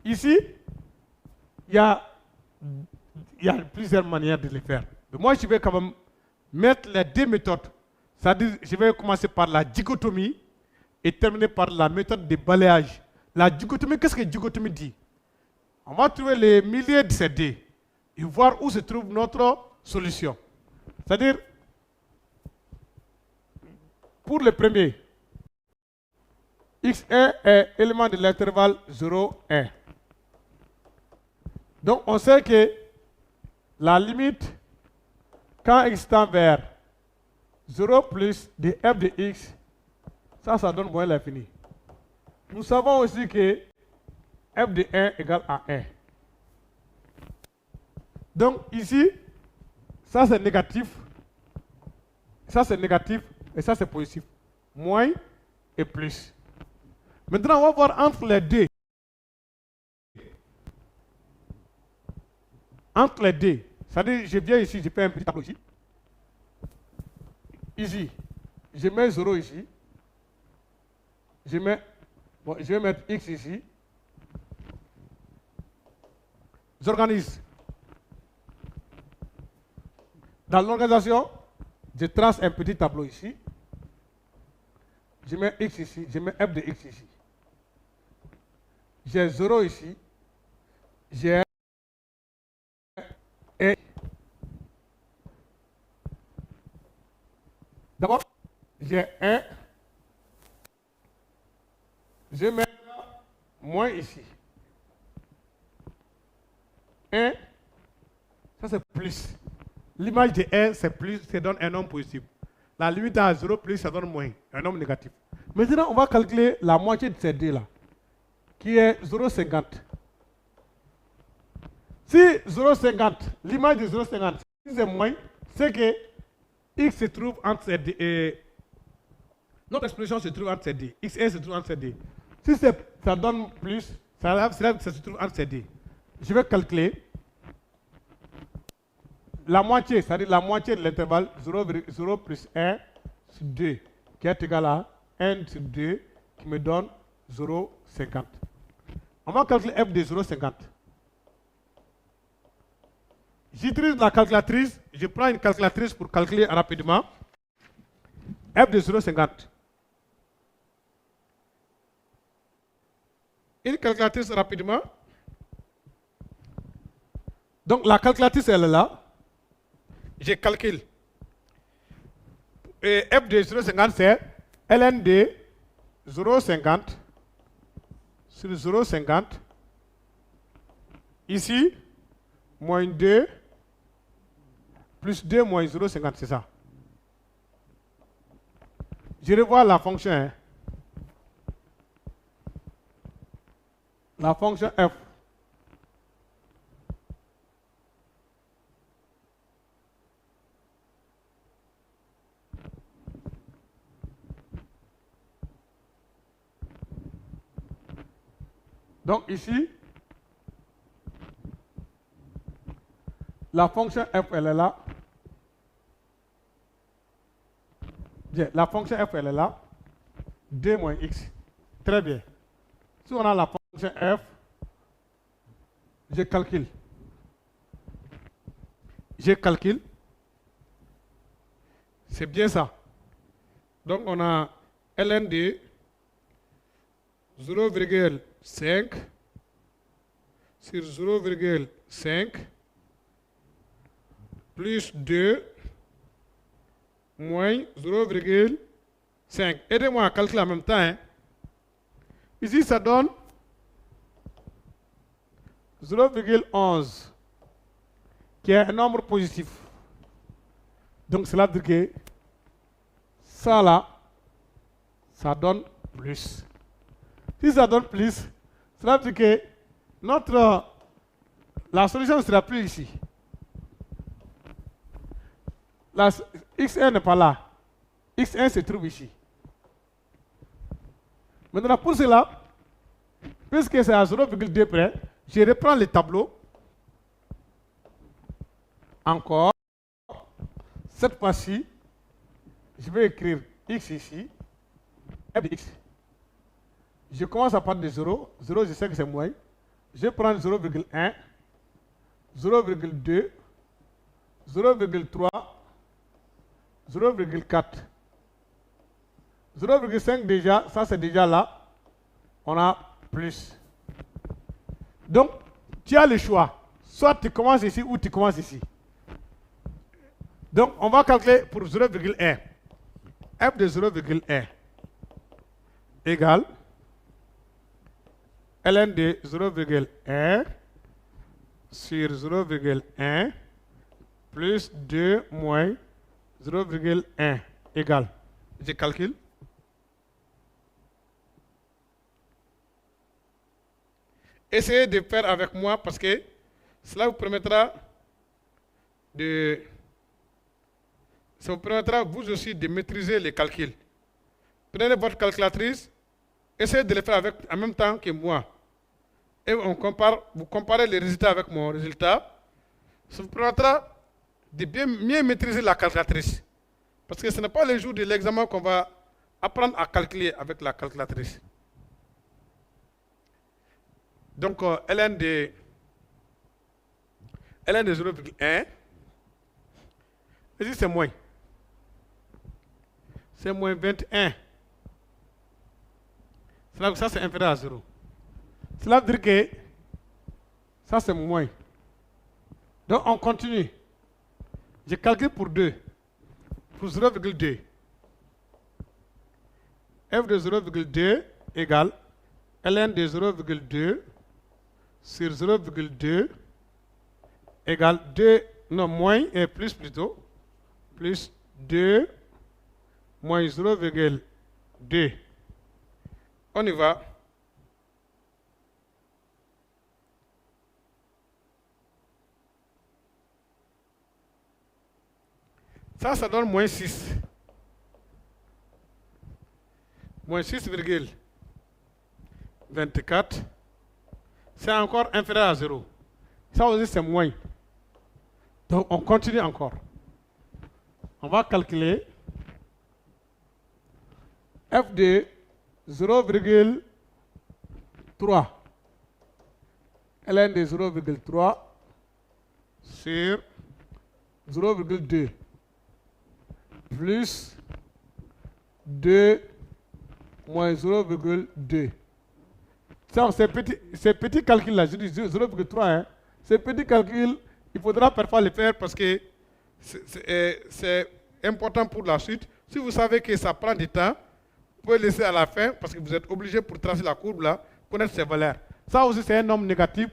Ici, il y a plusieurs manières de le faire. Mais moi, je vais quand même mettre les deux méthodes. C'est-à-dire, je vais commencer par la dichotomie et terminer par la méthode de balayage. La dichotomie, qu'est-ce que dichotomie dit? On va trouver les milliers de ces dés et voir où se trouve notre solution. C'est-à-dire, pour le premier, x1 est élément de l'intervalle 0, 1. Donc, on sait que la limite, quand x tend vers 0 plus de f de x, ça donne moins l'infini. Nous savons aussi que f de 1 égale à 1. Donc, ici, ça c'est négatif, et ça c'est positif. Moins et plus. Maintenant, on va voir entre les deux. Entre les deux, c'est-à-dire, je viens ici, je fais un petit tableau ici. Ici, je mets 0 ici. Je vais mettre x ici. J'organise. Dans l'organisation, je trace un petit tableau ici. Je mets x ici, je mets f de x ici. J'ai 0 ici. J'ai 1. D'abord, j'ai 1. Je mets moins ici. 1, ça c'est plus. L'image de 1, c'est plus, ça donne un nombre positif. La limite à 0 plus, ça donne moins, un nombre négatif. Maintenant, on va calculer la moitié de ces deux là, qui est 0,50. Si 0,50, l'image de 0,50, si c'est moins, c'est que x se trouve entre ces deux, et notre expression se trouve entre ces deux. x1 se trouve entre ces deux. Si ça donne plus, ça se trouve entre ces deux. Je vais calculer la moitié, c'est-à-dire la moitié de l'intervalle 0 plus 1 sur 2, qui est égal à 1 sur 2, qui me donne 0,50. On va calculer f de 0,50. J'utilise la calculatrice, je prends une calculatrice pour calculer rapidement. F de 0,50. Une calculatrice rapidement. Donc la calculatrice elle est là. Je calcule. Et f de 0,50 c'est ln de 0,50 sur 0,50. Ici, moins 2 plus 2 moins 0,50, c'est ça. Je revois la fonction. Hein. La fonction f. Donc ici, la fonction f, elle est là. Bien, la fonction f, elle est là. 2 moins x. Très bien. Si on a la fonction f, je calcule. Je calcule. C'est bien ça. Donc on a ln de 0,5 sur 0,5 plus 2 moins 0,5. Aidez-moi à calculer en même temps. Hein. Ici, ça donne 0,11, qui est un nombre positif. Donc, cela veut dire que ça là, ça donne plus. Si ça donne plus, cela veut dire que la solution ne sera plus ici. La x1 n'est pas là. x1 se trouve ici. Maintenant, pour cela, puisque c'est à 0,2 près, je reprends le tableau. Encore. Cette fois-ci, je vais écrire x ici, f de x. Je commence à partir de 0. 0, je sais que c'est moins. Je prends 0,1, 0,2, 0,3, 0,4. 0,5 déjà, ça c'est déjà là. On a plus. Donc, tu as le choix. Soit tu commences ici ou tu commences ici. Donc, on va calculer pour 0,1. f de 0,1 égale ln de 0,1 sur 0,1 plus 2 moins 0,1 égale. Je calcule. Essayez de faire avec moi parce que cela vous permettra vous aussi de maîtriser les calculs. Prenez votre calculatrice, essayez de le faire en même temps que moi. Et vous comparez les résultats avec mon résultat. Ça vous permettra de mieux maîtriser la calculatrice. Parce que ce n'est pas le jour de l'examen qu'on va apprendre à calculer avec la calculatrice. Donc, ln de 0,1, ici c'est moins. C'est moins 21. Ça, c'est inférieur à 0. Cela veut dire que ça, c'est moins. Donc, on continue. Je calcule pour 2. Pour 0,2. f de 0,2 égale ln de 0,2 sur 0,2 égale 2, non, moins et plus plutôt, plus 2 moins 0,2. On y va. Ça donne moins 6. Moins 6,24. C'est encore inférieur à 0. Ça aussi, c'est moins. Donc, on continue encore. On va calculer f de 0,3. ln de 0,3 sur 0,2 plus 2 moins 0,2. Ces petits calculs-là, je dis 0,3, hein, ces petits calculs, il faudra parfois les faire parce que c'est important pour la suite. Si vous savez que ça prend du temps, vous pouvez laisser à la fin parce que vous êtes obligé pour tracer la courbe là, connaître ces valeurs. Ça aussi, c'est un nombre négatif.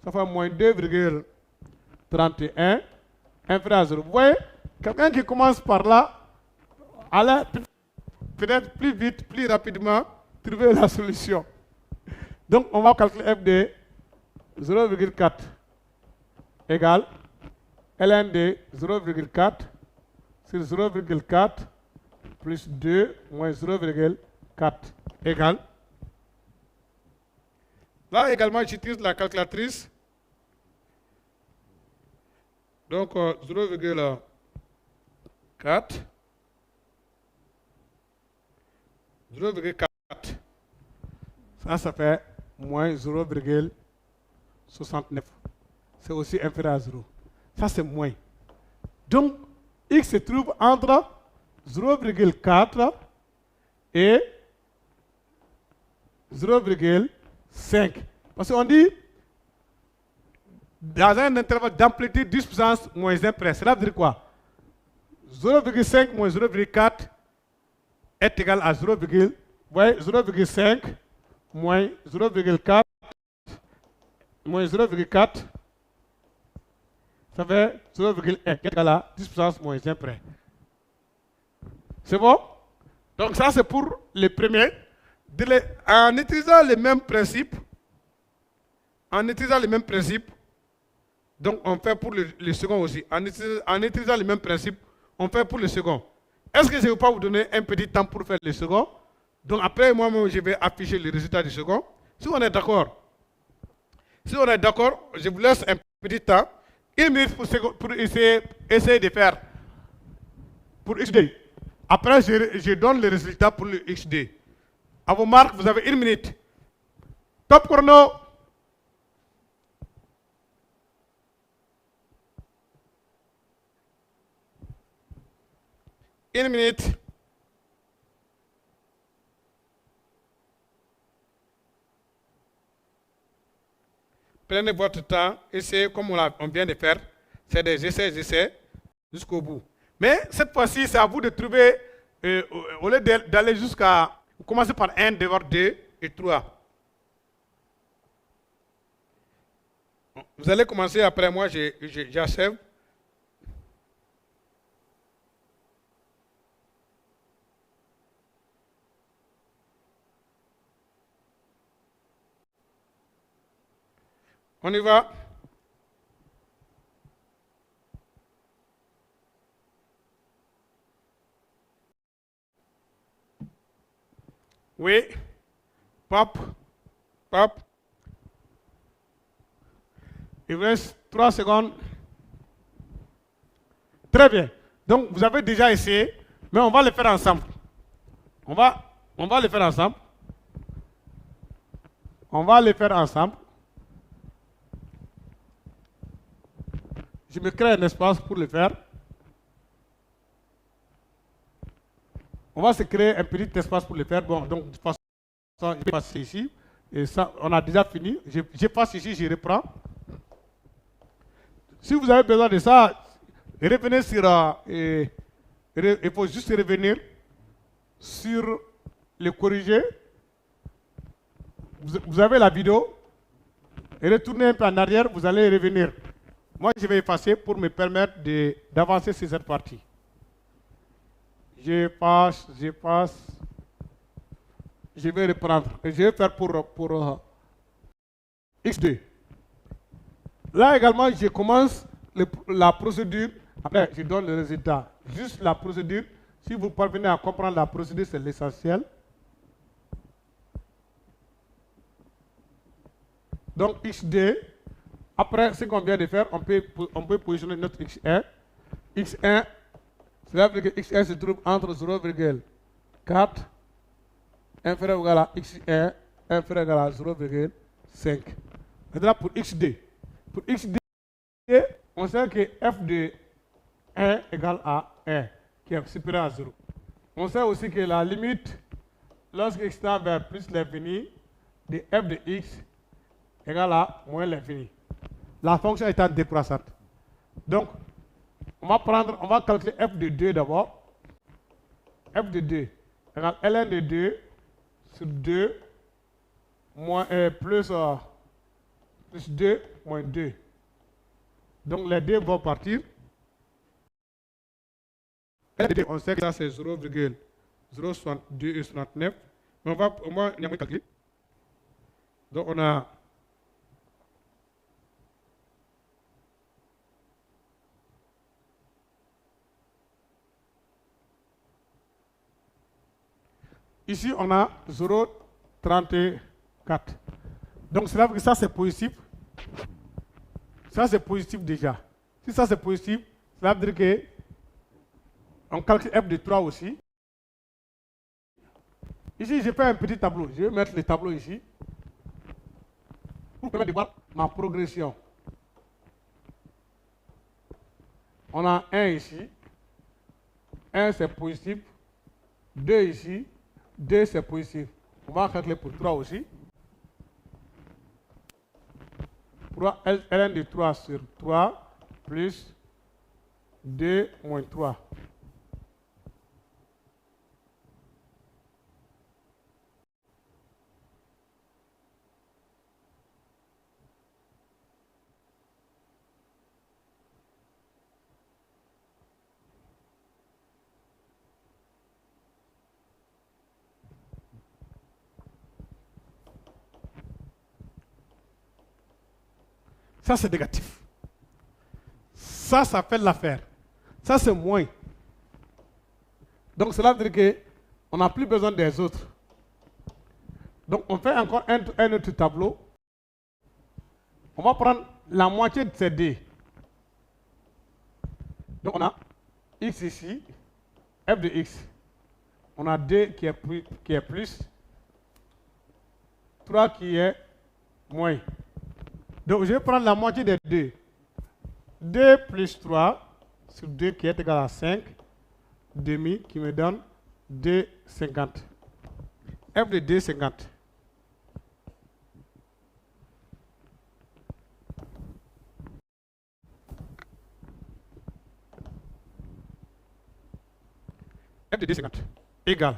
Ça fait moins 2,31 inférieur à 0. Vous voyez, quelqu'un qui commence par là, allez peut-être plus vite, plus rapidement, trouver la solution. Donc, on va calculer f de 0,4 égale ln de 0,4 sur 0,4 plus 2 moins 0,4 égale. Là également, j'utilise la calculatrice. Donc, 0,4 0,4. Ça fait moins 0,69. C'est aussi inférieur à 0. Ça, c'est moins. Donc, x se trouve entre 0,4 et 0,5. Parce qu'on dit, dans un intervalle d'amplitude 10 puissance moins 1 près, cela veut dire quoi? 0,5 moins 0,4 est égal à 0,5 moins 0,4 moins 0,4, ça fait 0,1 qui est égal à 10 puissance moins 1 près. C'est bon? Donc ça c'est pour les premiers. En utilisant les mêmes principes, donc on fait pour le second aussi. En utilisant les mêmes principes, on fait pour le second. Est-ce que je ne vais pas vous donner un petit temps pour faire le second? Donc après, moi-même, je vais afficher le résultat du second. Si on est d'accord, je vous laisse un petit temps, 1 minute pour essayer de faire pour XD. Après, je donne le résultat pour le XD. À vos marques, vous avez 1 minute. Top chrono. Une minute. Prenez votre temps, essayez comme on vient de faire. C'est des essais jusqu'au bout. Mais cette fois-ci, c'est à vous de trouver, au lieu d'aller jusqu'à... Vous commencez par 1, 2, 2 et 3. Vous allez commencer après moi, j'achève. On y va. Oui. Pop. Pop. Il reste 3 secondes. Très bien. Donc, vous avez déjà essayé, mais on va le faire ensemble. On va le faire ensemble. On va le faire ensemble. Je me crée un espace pour le faire. On va se créer un petit espace pour le faire. Bon, donc, de toute façon, je vais passer ici. Et ça, on a déjà fini. Je passe ici, je reprends. Si vous avez besoin de ça, revenez sur... il faut juste revenir sur le corriger. Vous avez la vidéo. Et retournez un peu en arrière, vous allez revenir. Moi, je vais effacer pour me permettre d'avancer sur cette partie. Je passe. Je vais reprendre. Je vais faire pour X2. Là également, je commence la procédure. Après, je donne le résultat. Juste la procédure. Si vous parvenez à comprendre la procédure, c'est l'essentiel. Donc, XD. Après, ce qu'on vient de faire, on peut positionner notre X1. X1, cela veut dire que X1 se trouve entre 0,4 inférieur ou égal à X1 inférieur ou égal à 0,5. Maintenant, pour XD. Pour XD, on sait que f de 1 égale à 1, qui est supérieur à 0. On sait aussi que la limite, lorsque x tend vers plus l'infini, de f de x égale à moins l'infini. La fonction étant décroissante. Donc, on va calculer f de 2 d'abord. F de 2 égale ln de 2 sur 2 moins, plus 2 moins 2. Donc, les deux vont partir. On sait que ça, c'est 0,062 et 69. Mais on va calculer. Donc, on a ici, on a 0,34. Donc, cela veut dire que ça, c'est positif. Ça, c'est positif déjà. Si ça, c'est positif, cela veut dire que on calcule f de 3 aussi. Ici, je fais un petit tableau. Je vais mettre le tableau ici pour permettre de voir ma progression. On a 1 ici. 1 c'est positif. 2 ici. 2 c'est positif. On va calculer pour 3 aussi. Ln de 3 sur 3 plus 2 moins 3. Ça, c'est négatif. Ça fait l'affaire. Ça, c'est moins. Donc, cela veut dire qu'on n'a plus besoin des autres. Donc, on fait encore un autre tableau. On va prendre la moitié de ces D. Donc, on a X ici, F de X. On a D qui est plus, 3 qui est moins. Donc, je vais prendre la moitié des 2. 2 plus 3 sur 2 qui est égal à 5, demi qui me donne 2,50. F de 2,50. F de 2,50 égale.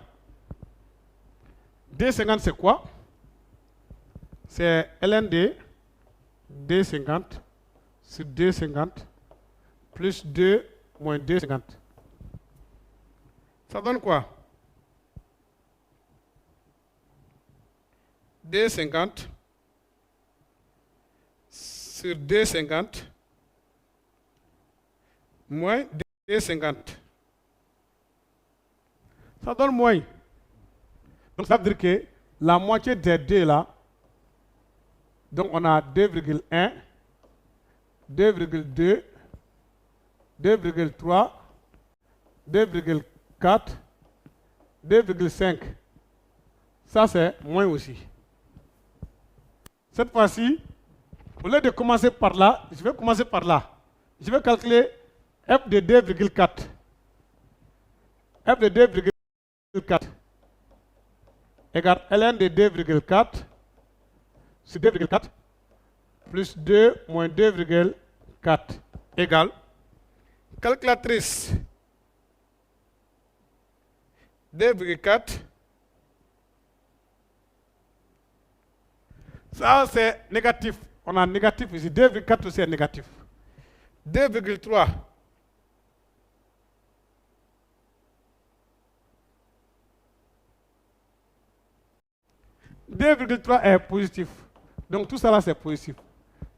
2,50 c'est quoi? C'est ln de 2,50 sur 2,50 plus 2 moins 2,50. Ça donne quoi? 2,50 sur 2,50 moins 2,50. Ça donne moins. Donc ça veut dire que la moitié des 2 là, donc on a 2,1, 2,2, 2,3, 2,4, 2,5. Ça c'est moins aussi. Cette fois-ci, au lieu de commencer par là, je vais commencer par là. Je vais calculer F de 2,4. F de 2,4 égale ln de 2,4 sur 2,4 plus 2 moins 2,4 égale calculatrice 2,4. Ça c'est négatif. On a négatif ici. 2,4 aussi est négatif. 2,3. 2,3 est positif. Donc tout ça là c'est positif.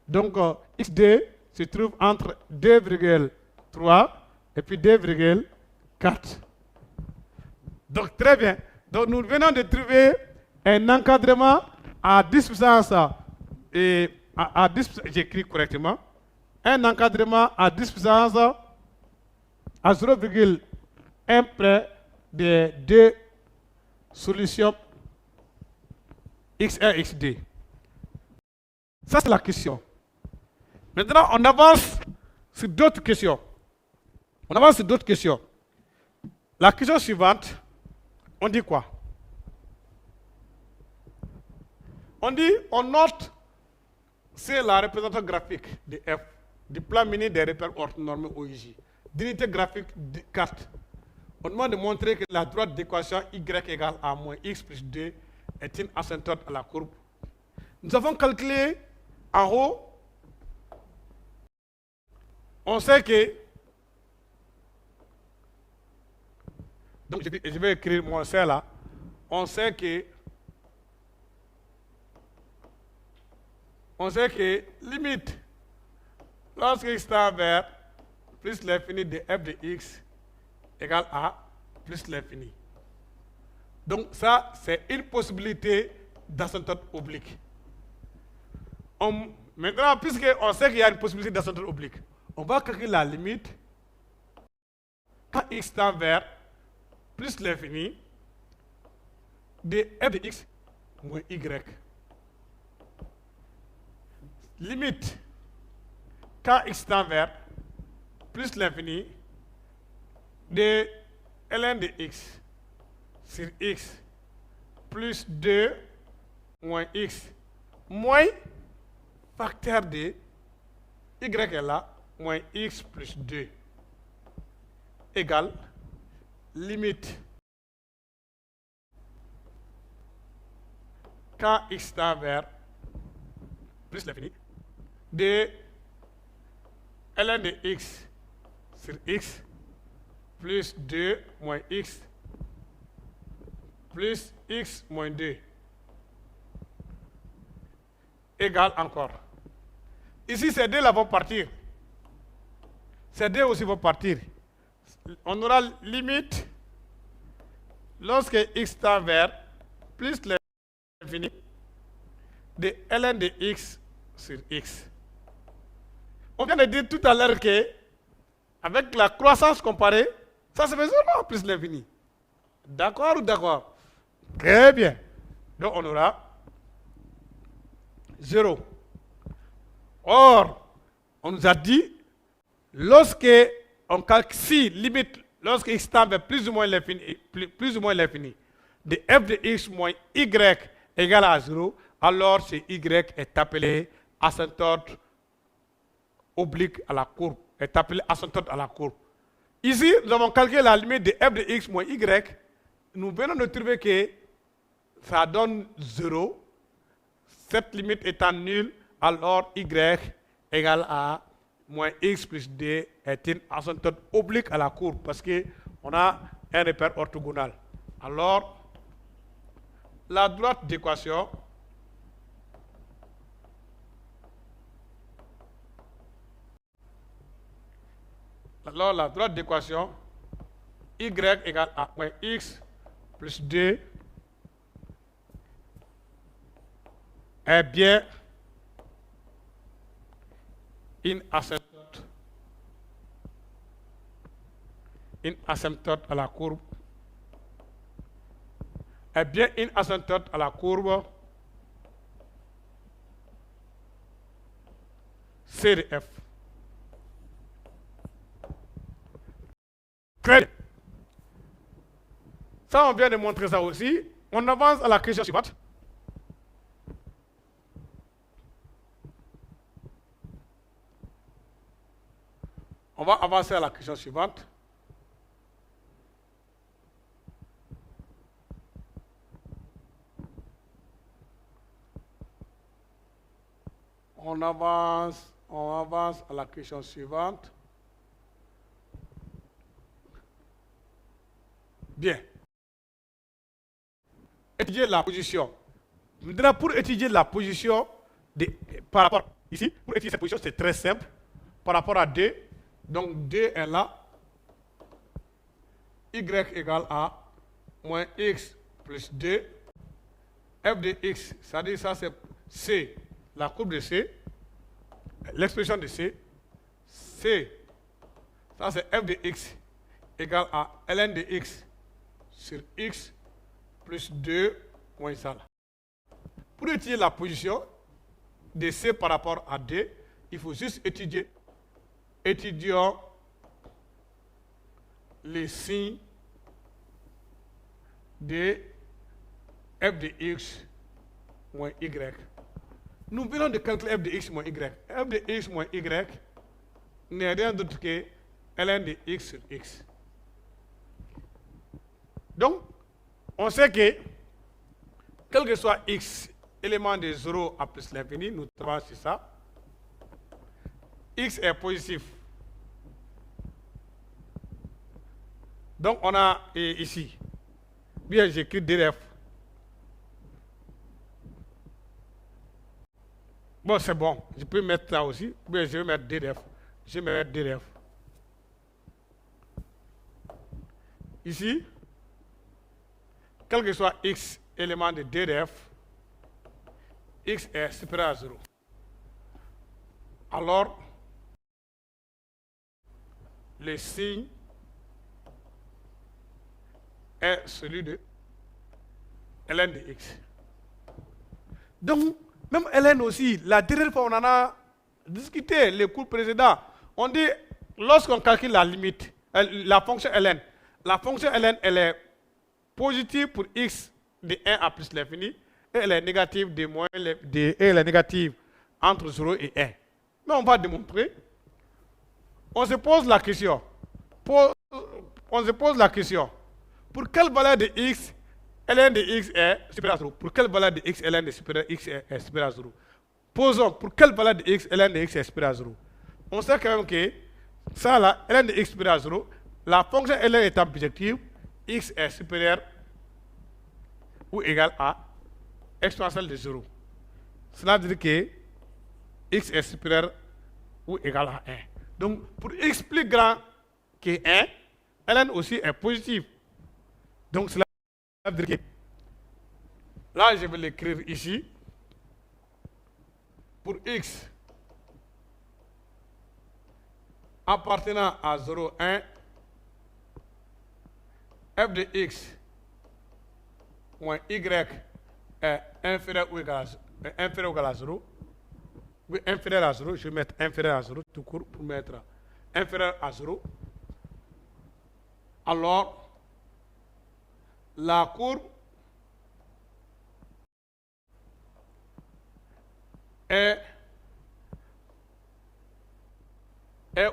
Donc XD se trouve entre 2,3 et puis 2,4. Donc très bien. Donc nous venons de trouver un encadrement à 10 puissance et à 10, j'écris correctement, un encadrement à 10 puissance à 0,1 près des 2 solutions XR, XD. Ça, c'est la question. Maintenant, on avance sur d'autres questions. On avance sur d'autres questions. La question suivante, on dit quoi? On dit, on note, c'est la représentation graphique de F, du plan mini des repères orthonormés OIJ. D'unité graphique de 4. On demande de montrer que la droite d'équation y égale à moins x plus 2 est une asymptote à la courbe. Nous avons calculé en haut, on sait que, donc je vais écrire mon C là, on sait que limite, lorsque x tend vers plus l'infini de f de x égale à plus l'infini. Donc ça, c'est une possibilité d'asymptote oblique. Maintenant, puisqu'on sait qu'il y a une possibilité d'asymptote oblique, on va calculer la limite quand x tend vers plus l'infini de f de x moins y. Limite quand x tend vers plus l'infini de ln de x sur x plus 2 moins x moins facteur de y est là moins x plus 2 égale limite quand x tend vers plus l'infini de ln de x sur x plus 2 moins x plus x moins 2 égale encore. Ici, ces deux là vont partir. Ces deux aussi vont partir. On aura limite lorsque x tend vers plus l'infini de ln de x sur x. On vient de dire tout à l'heure que avec la croissance comparée, ça se fait 0 plus l'infini. D'accord ou d'accord? Très bien. Donc on aura 0. Or, on nous a dit, lorsque on calcule si limite, lorsque x tend vers plus ou moins l'infini, de f de x moins y égale à 0, alors ce y est appelé asymptote oblique à la courbe, est appelé asymptote à la courbe. Ici, nous avons calculé la limite de f de x moins y. Nous venons de trouver que ça donne 0. Cette limite étant nulle, alors y égale à moins x plus 2 est une asymptote oblique à la courbe parce qu'on a un repère orthogonal. Alors, la droite d'équation y égale à moins x plus 2 est bien une asymptote à la courbe. Est bien une asymptote à la courbe C de f. Très bien. Ça, on vient de montrer ça aussi. On avance à la question suivante. On va avancer à la question suivante. On avance à la question suivante. Bien. Étudier la position. Maintenant, pour étudier la position par rapport ici, pour étudier cette position, c'est très simple. Par rapport à D, donc D est là. Y égale à moins x plus 2. F de x, c'est-à-dire ça c'est C, la courbe de C, l'expression de C. C, ça c'est f de x égale à ln de x sur x plus 2 moins ça là. Pour étudier la position de C par rapport à D, il faut juste étudions les signes de f de x moins y. Nous venons de calculer f de x moins y. F de x moins y n'est rien d'autre que ln de x sur x. Donc, on sait que, quel que soit x, élément de 0 à plus l'infini, nous travaillons sur ça. X est positif. Donc, on a ici, bien j'écris df. Bon, c'est bon. Je peux mettre ça aussi. Bien, je vais mettre df. Je vais mettre df. Ici, quel que soit x élément de df, x est supérieur à 0. Alors, le signe est celui de ln de x. Donc, même ln aussi, la dernière fois on en a discuté, les cours précédents, on dit, lorsqu'on calcule la limite, la fonction ln, elle est positive pour x de 1 à plus l'infini, et elle est négative et elle est négative entre 0 et 1. Mais on va démontrer. On se pose la question. Pour quelle valeur de x, ln de x est supérieur à 0? Pour quelle valeur de x, ln de x est supérieur à 0? Posons, pour quelle valeur de x, ln de x est supérieur à 0? On sait quand même que ça là, ln de x supérieur à 0, la fonction ln étant bijective, x est supérieur ou égal à exponentielle de 0. Cela veut dire que x est supérieur ou égal à 1. Donc, pour x plus grand que 1, ln aussi est positif. Donc, cela veut dire que, là, je vais l'écrire ici. Pour x appartenant à 0, 1, f de x moins y est inférieur ou égal à 0. Oui, inférieur à 0, je vais mettre inférieur à 0 tout court pour mettre inférieur à 0. Alors, la courbe est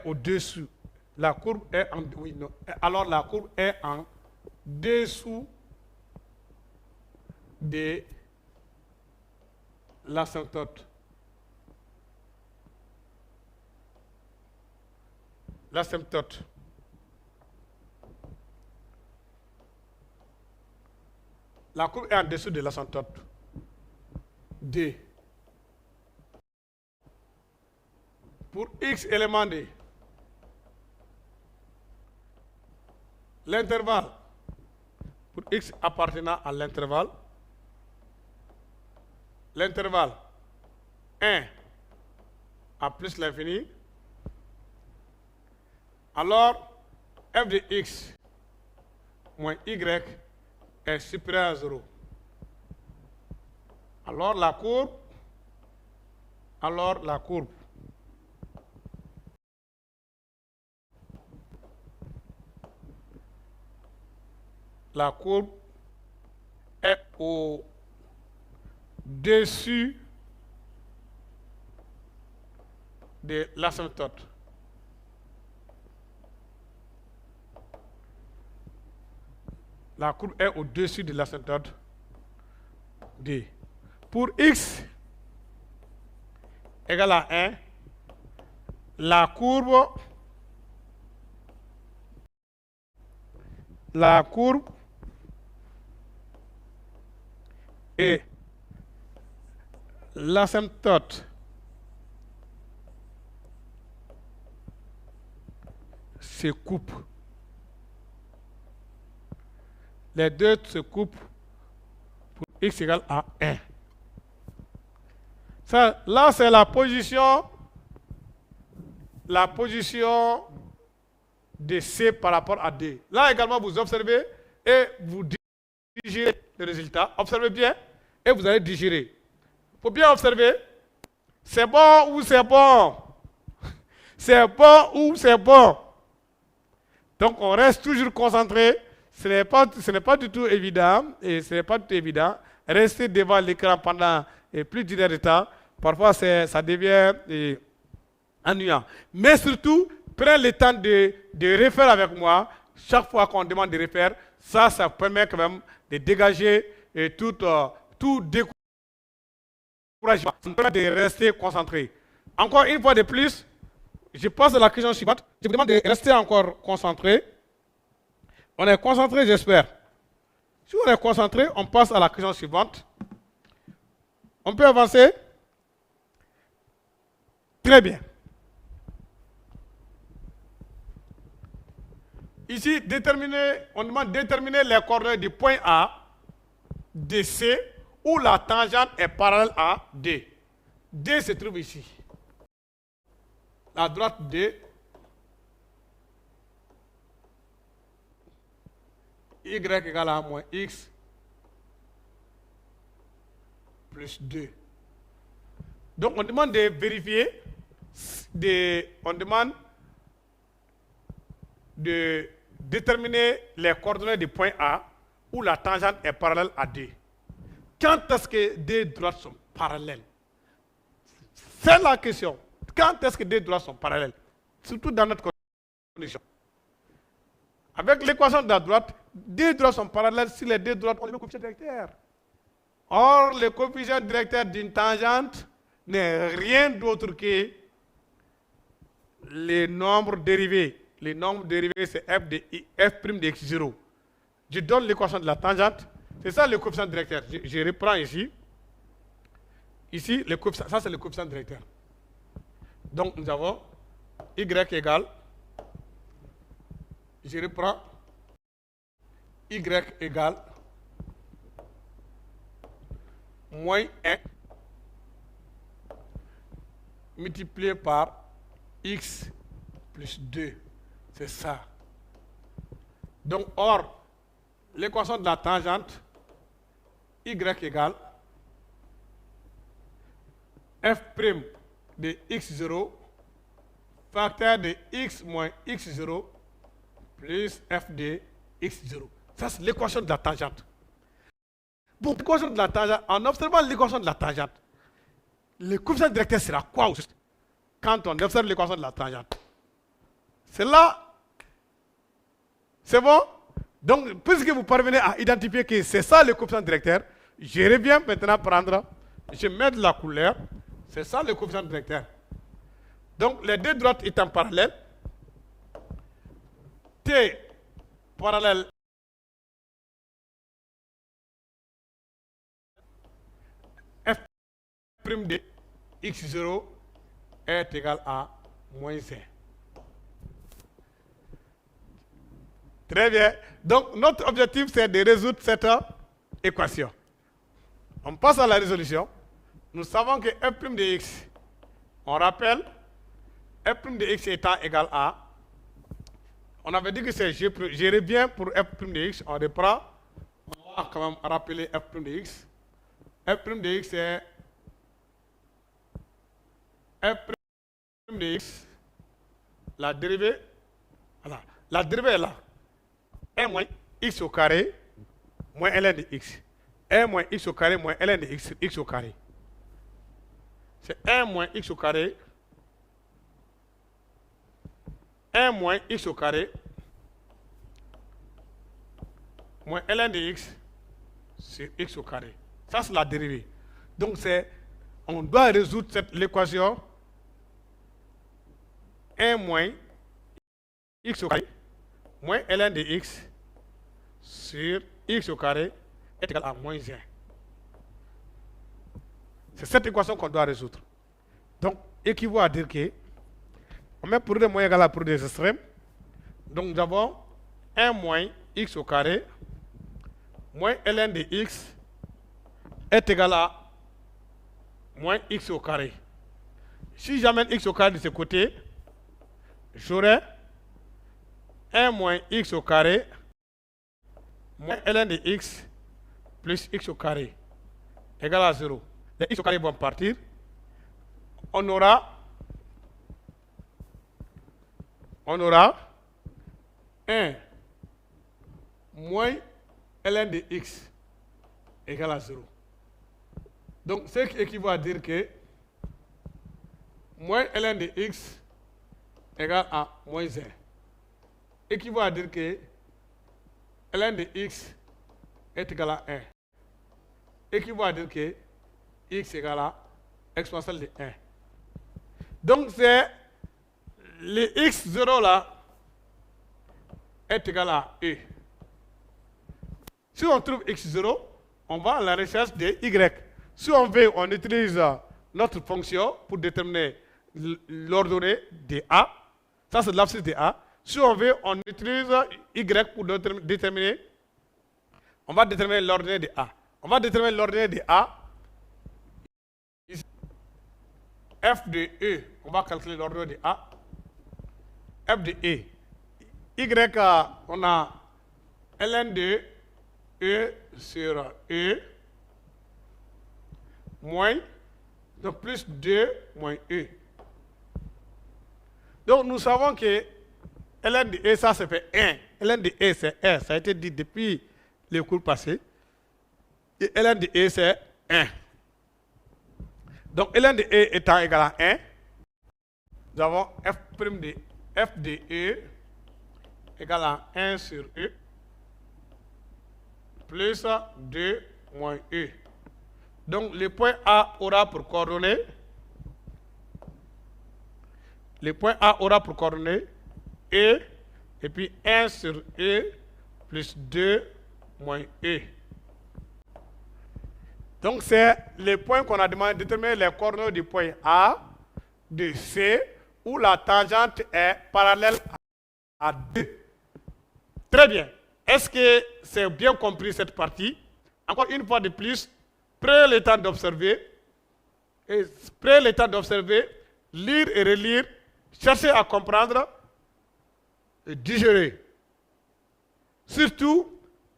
au-dessous. La courbe est en, oui, non. Alors la courbe est en dessous de l'asymptote. L'asymptote. La courbe est en dessous de l'asymptote D. Pour x éléments D, l'intervalle, pour x appartenant à l'intervalle 1 à plus l'infini, alors f de x moins y est supérieur à 0. Alors la courbe est au-dessus de l'asymptote. La courbe est au-dessus de l'asymptote D. Pour x égale à 1, la courbe et l'asymptote se coupent. Les deux se coupent pour x égale à 1. Ça, là, c'est la position de C par rapport à D. Là également, vous observez et vous digérez le résultat. Observez bien et vous allez digérer. Il faut bien observer. C'est bon ou c'est bon? C'est bon ou c'est bon? Donc, on reste toujours concentré. Ce n'est pas du tout évident. Rester devant l'écran pendant plus d'une heure de temps, parfois ça devient ennuyant. Mais surtout, prenez le temps de refaire avec moi. Chaque fois qu'on demande de refaire, ça permet quand même de dégager tout découragement. Ça permet de rester concentré. Encore une fois de plus, je passe à la question suivante. Je vous demande de rester encore concentré. On est concentré, j'espère. Si on est concentré, on passe à la question suivante. On peut avancer? Très bien. Ici, on demande de déterminer les coordonnées du point A, de C, où la tangente est parallèle à D. D se trouve ici. La droite D, y égale à moins x plus 2. Donc on demande de vérifier, on demande de déterminer les coordonnées du point A où la tangente est parallèle à D. Quand est-ce que deux droites sont parallèles? C'est la question. Quand est-ce que deux droites sont parallèles? Surtout dans notre condition. Avec l'équation de la droite, deux droites sont parallèles si les deux droites ont le même coefficient directeur. Or, le coefficient directeur d'une tangente n'est rien d'autre que les nombres dérivés. Les nombres dérivés, c'est f de x0. Je donne l'équation de la tangente. C'est ça le coefficient directeur. Je reprends ici. Ici, ça c'est le coefficient directeur. Donc nous avons y égale, je reprends, y égale moins 1 multiplié par x plus 2. C'est ça. Donc, or, l'équation de la tangente, y égale f' de x0 facteur de x moins x0 plus f de x0. Ça, c'est l'équation de la tangente. Bon, l'équation de la tangente, en observant l'équation de la tangente, le coefficient directeur sera quoi au juste quand on observe l'équation de la tangente? C'est là. C'est bon? Donc, puisque vous parvenez à identifier que c'est ça le coefficient directeur, je reviens maintenant prendre, je mets de la couleur, c'est ça le coefficient directeur. Donc, les deux droites étant parallèles, T parallèle f' de x0 est égal à moins 1. Très bien. Donc, notre objectif, c'est de résoudre cette équation. On passe à la résolution. Nous savons que f' de x, on rappelle, f' de x étant égal à, on avait dit que c'est, je reviens pour f' de x, on reprend, on va quand même rappeler f' de x. F' de x est f' de x, la dérivée, voilà, la dérivée est là. 1 moins x au carré moins ln de x. 1 moins x au carré moins ln de x au carré. C'est 1 moins x au carré. 1 moins x au carré moins ln de x sur x au carré. Ça, c'est la dérivée. Donc, on doit résoudre l'équation 1 moins x au carré moins ln de x sur x au carré est égal à moins 1. C'est cette équation qu'on doit résoudre. Donc, équivaut à dire que on met pour des moins égal à pour des extrêmes. Donc, nous avons 1 moins x au carré moins ln de x est égal à moins x au carré. Si j'amène x au carré de ce côté, j'aurai 1 moins x au carré moins ln de x plus x au carré égale à 0. Les x au carré vont partir. On aura 1 moins ln de x égale à 0. Donc, ce qui équivaut à dire que moins ln de x égale à moins 1. Équivaut à dire que ln de x est égal à 1. Équivaut à dire que x égale à exponentielle de 1. Donc, c'est le x0 là est égal à e. Si on trouve x0, on va à la recherche de y. Si on veut, on utilise notre fonction pour déterminer l'ordonnée de a. Ça, c'est l'abscisse de a. Si on veut, on utilise y pour déterminer. On va déterminer l'ordonnée de a. On va déterminer l'ordonnée de a. F de e, on va calculer l'ordonnée de a. F de e. Y, on a ln de e sur e moins, donc plus 2 moins E. Donc nous savons que ln de E, ça fait 1. Ln de E, c'est 1. Ça a été dit depuis les cours passés. Et ln de E, c'est 1. Donc ln de E étant égal à 1, nous avons f de E égale à 1 sur E plus 2 moins E. Donc le point A aura pour coordonnée E et puis 1 sur E plus 2 moins E. Donc c'est les points qu'on a demandé de déterminer les coordonnées du point A, de C, où la tangente est parallèle à 2. Très bien. Est-ce que c'est bien compris cette partie? Encore une fois de plus, prenez le temps d'observer. Et prenez le temps d'observer, lire et relire, chercher à comprendre et digérer. Surtout,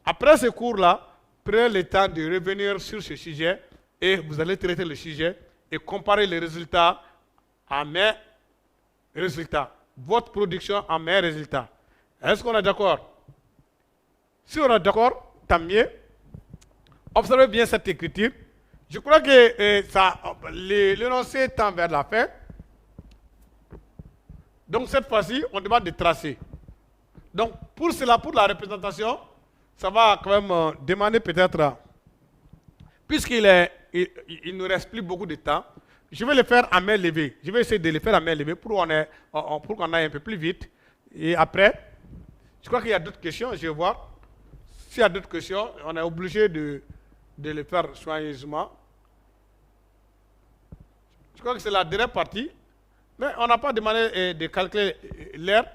après ce cours-là, prenez le temps de revenir sur ce sujet et vous allez traiter le sujet et comparer les résultats à mes résultats. Votre production à mes résultats. Est-ce qu'on est d'accord? Si on est d'accord, tant mieux. Observez bien cette écriture. Je crois que l'énoncé tend vers la fin. Donc cette fois-ci, on demande de tracer. Donc pour cela, pour la représentation, ça va quand même demander peut-être, puisqu'il ne reste plus beaucoup de temps, je vais le faire à main levée. Je vais essayer de le faire à main levée pour qu'on aille un peu plus vite. Et après, je crois qu'il y a d'autres questions, je vais voir. S'il y a d'autres questions, on est obligé de le faire soigneusement. Je crois que c'est la dernière partie. Mais on n'a pas demandé de calculer l'air.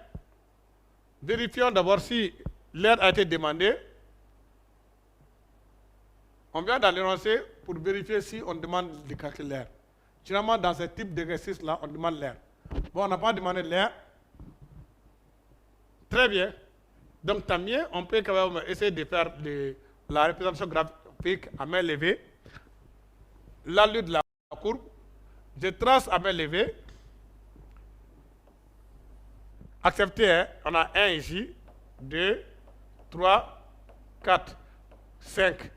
Vérifions d'abord si l'air a été demandé. On vient dans l'énoncé pour vérifier si on demande de calculer l'air. Généralement, dans ce type d'exercice-là, on demande l'air. Bon, on n'a pas demandé l'air. Très bien. Donc, tant mieux, on peut quand même essayer de faire la représentation graphique à main levée. L'allure de la courbe. Je trace à main levée. Acceptez, hein? On a 1 ici, 2, 3, 4, 5.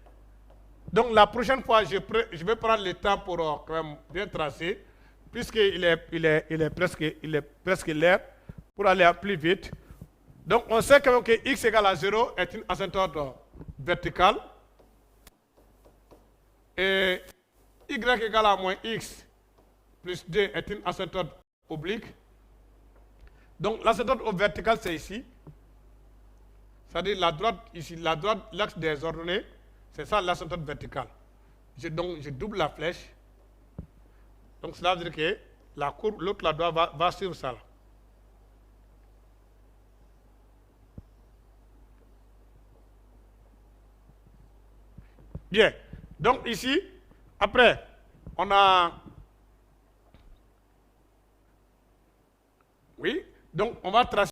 Donc la prochaine fois, je vais prendre le temps pour quand même bien tracer, puisqu'il est presque l'air, pour aller plus vite. Donc on sait quand même que x égale à 0 est une asymptote verticale. Et y égale à moins x plus 2 est une asymptote oblique. Donc l'asymptote verticale, c'est ici. C'est-à-dire la droite, ici, la droite, l'axe des ordonnées, c'est ça l'asymptote verticale. Donc je double la flèche. Donc cela veut dire que la courbe, l'autre la droite va suivre ça. Bien. Donc ici, après, on a... Oui. Donc on va tracer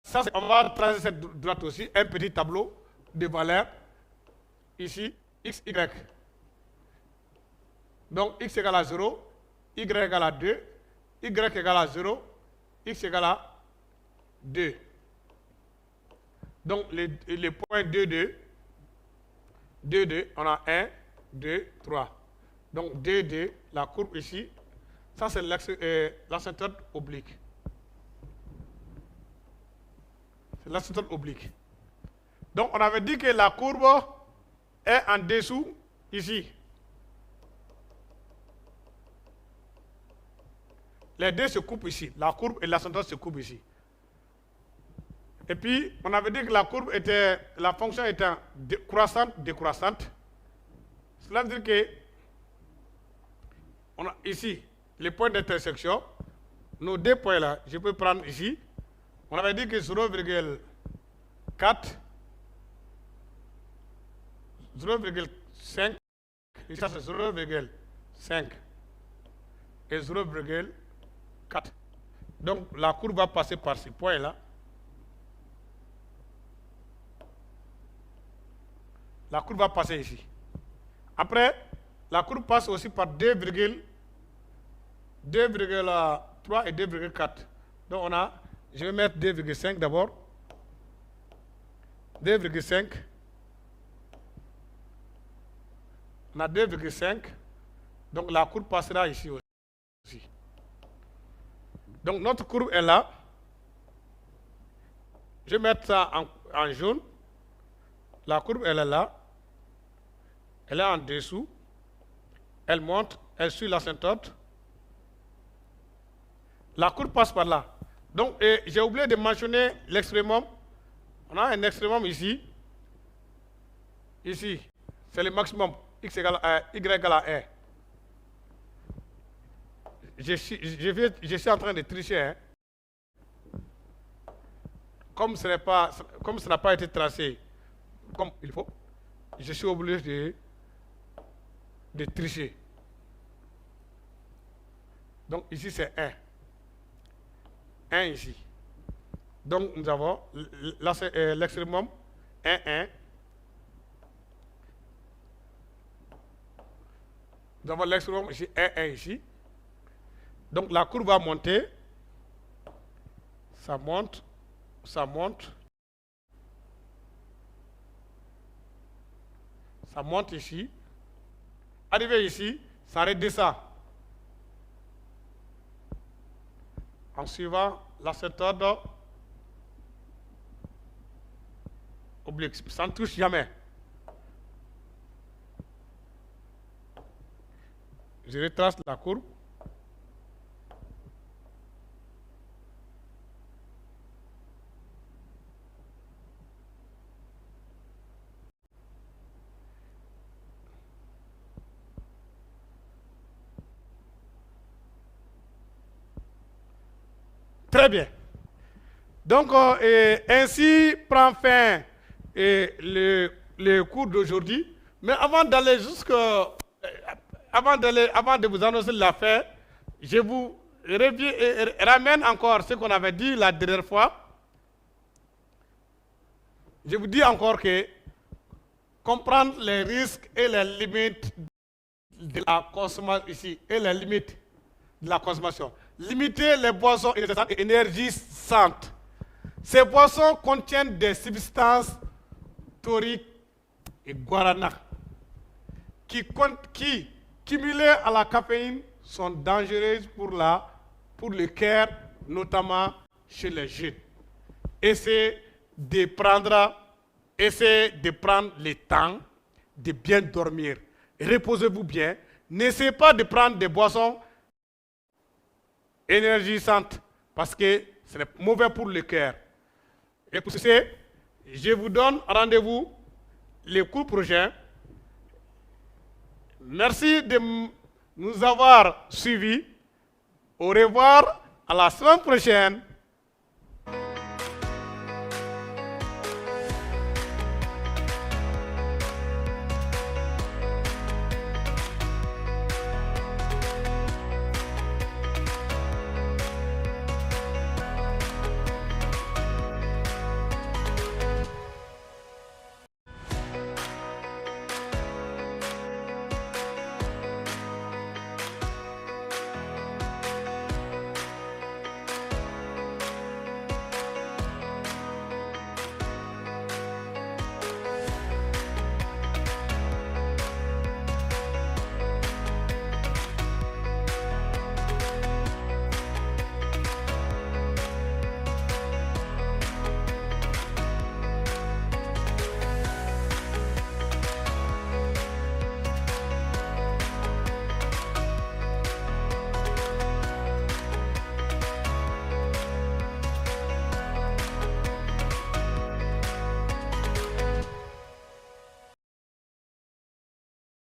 ça, on va tracer cette droite aussi, un petit tableau de valeurs. Ici, x, y. Donc x égale à 0, y égale à 2, y égale à 0, x égale à 2. Donc les points 2, 2, 2, 2, on a 1, 2, 3. Donc 2, 2, la courbe ici, ça c'est l'asymptote oblique. C'est l'asymptote oblique. Donc on avait dit que la courbe est en dessous, ici. Les deux se coupent ici. La courbe et l'asymptote se coupent ici. Et puis, on avait dit que la courbe était, la fonction était croissante, décroissante. Cela veut dire que, on a ici, les points d'intersection, nos deux points là, je peux prendre ici. On avait dit que 0,4, 0,5, et ça c'est 0,5 et 0,4. Donc la courbe va passer par ces points-là. La courbe va passer ici. Après, La courbe passe aussi par 2,3 et 2,4. Donc on a, je vais mettre 2,5 d'abord. 2,5. On a 2,5. Donc la courbe passera ici aussi. Donc notre courbe est là. Je vais mettre ça en jaune. La courbe, elle est là. Elle est en dessous. Elle monte. Elle suit l'asymptote. La courbe passe par là. Donc, j'ai oublié de mentionner l'extrémum. On a un extrémum ici. Ici, c'est le maximum. X égale à Y égale à 1. Je suis en train de tricher. Hein. Comme ça n'a pas été tracé comme il faut, je suis obligé de tricher. Donc ici c'est 1. 1 ici. Donc nous avons l'extrémum 1, 1. Nous avons l'extrémum ici 1, 1 ici. Donc la courbe va monter. Ça monte. Ça monte. Ça monte ici. Arrivé ici, ça redescend. En suivant l'asymptote oblique. Ça ne touche jamais. Je retrace la courbe. Très bien. Donc, ainsi prend fin le cours d'aujourd'hui. Mais avant d'aller avant de vous annoncer la fin, je vous ramène encore ce qu'on avait dit la dernière fois. Je vous dis encore que comprendre les risques et les limites de la consommation ici et les limites de la consommation. Limiter les boissons énergisantes. Ces boissons contiennent des substances tauriques et guarana qui, cumulées à la caféine, sont dangereuses pour le cœur, notamment chez les jeunes. Essayez de prendre le temps de bien dormir. Reposez-vous bien. N'essayez pas de prendre des boissons énergisantes parce que c'est mauvais pour le cœur. Et pour ceci, je vous donne rendez-vous le cours prochain. Merci de nous avoir suivis. Au revoir, à la semaine prochaine.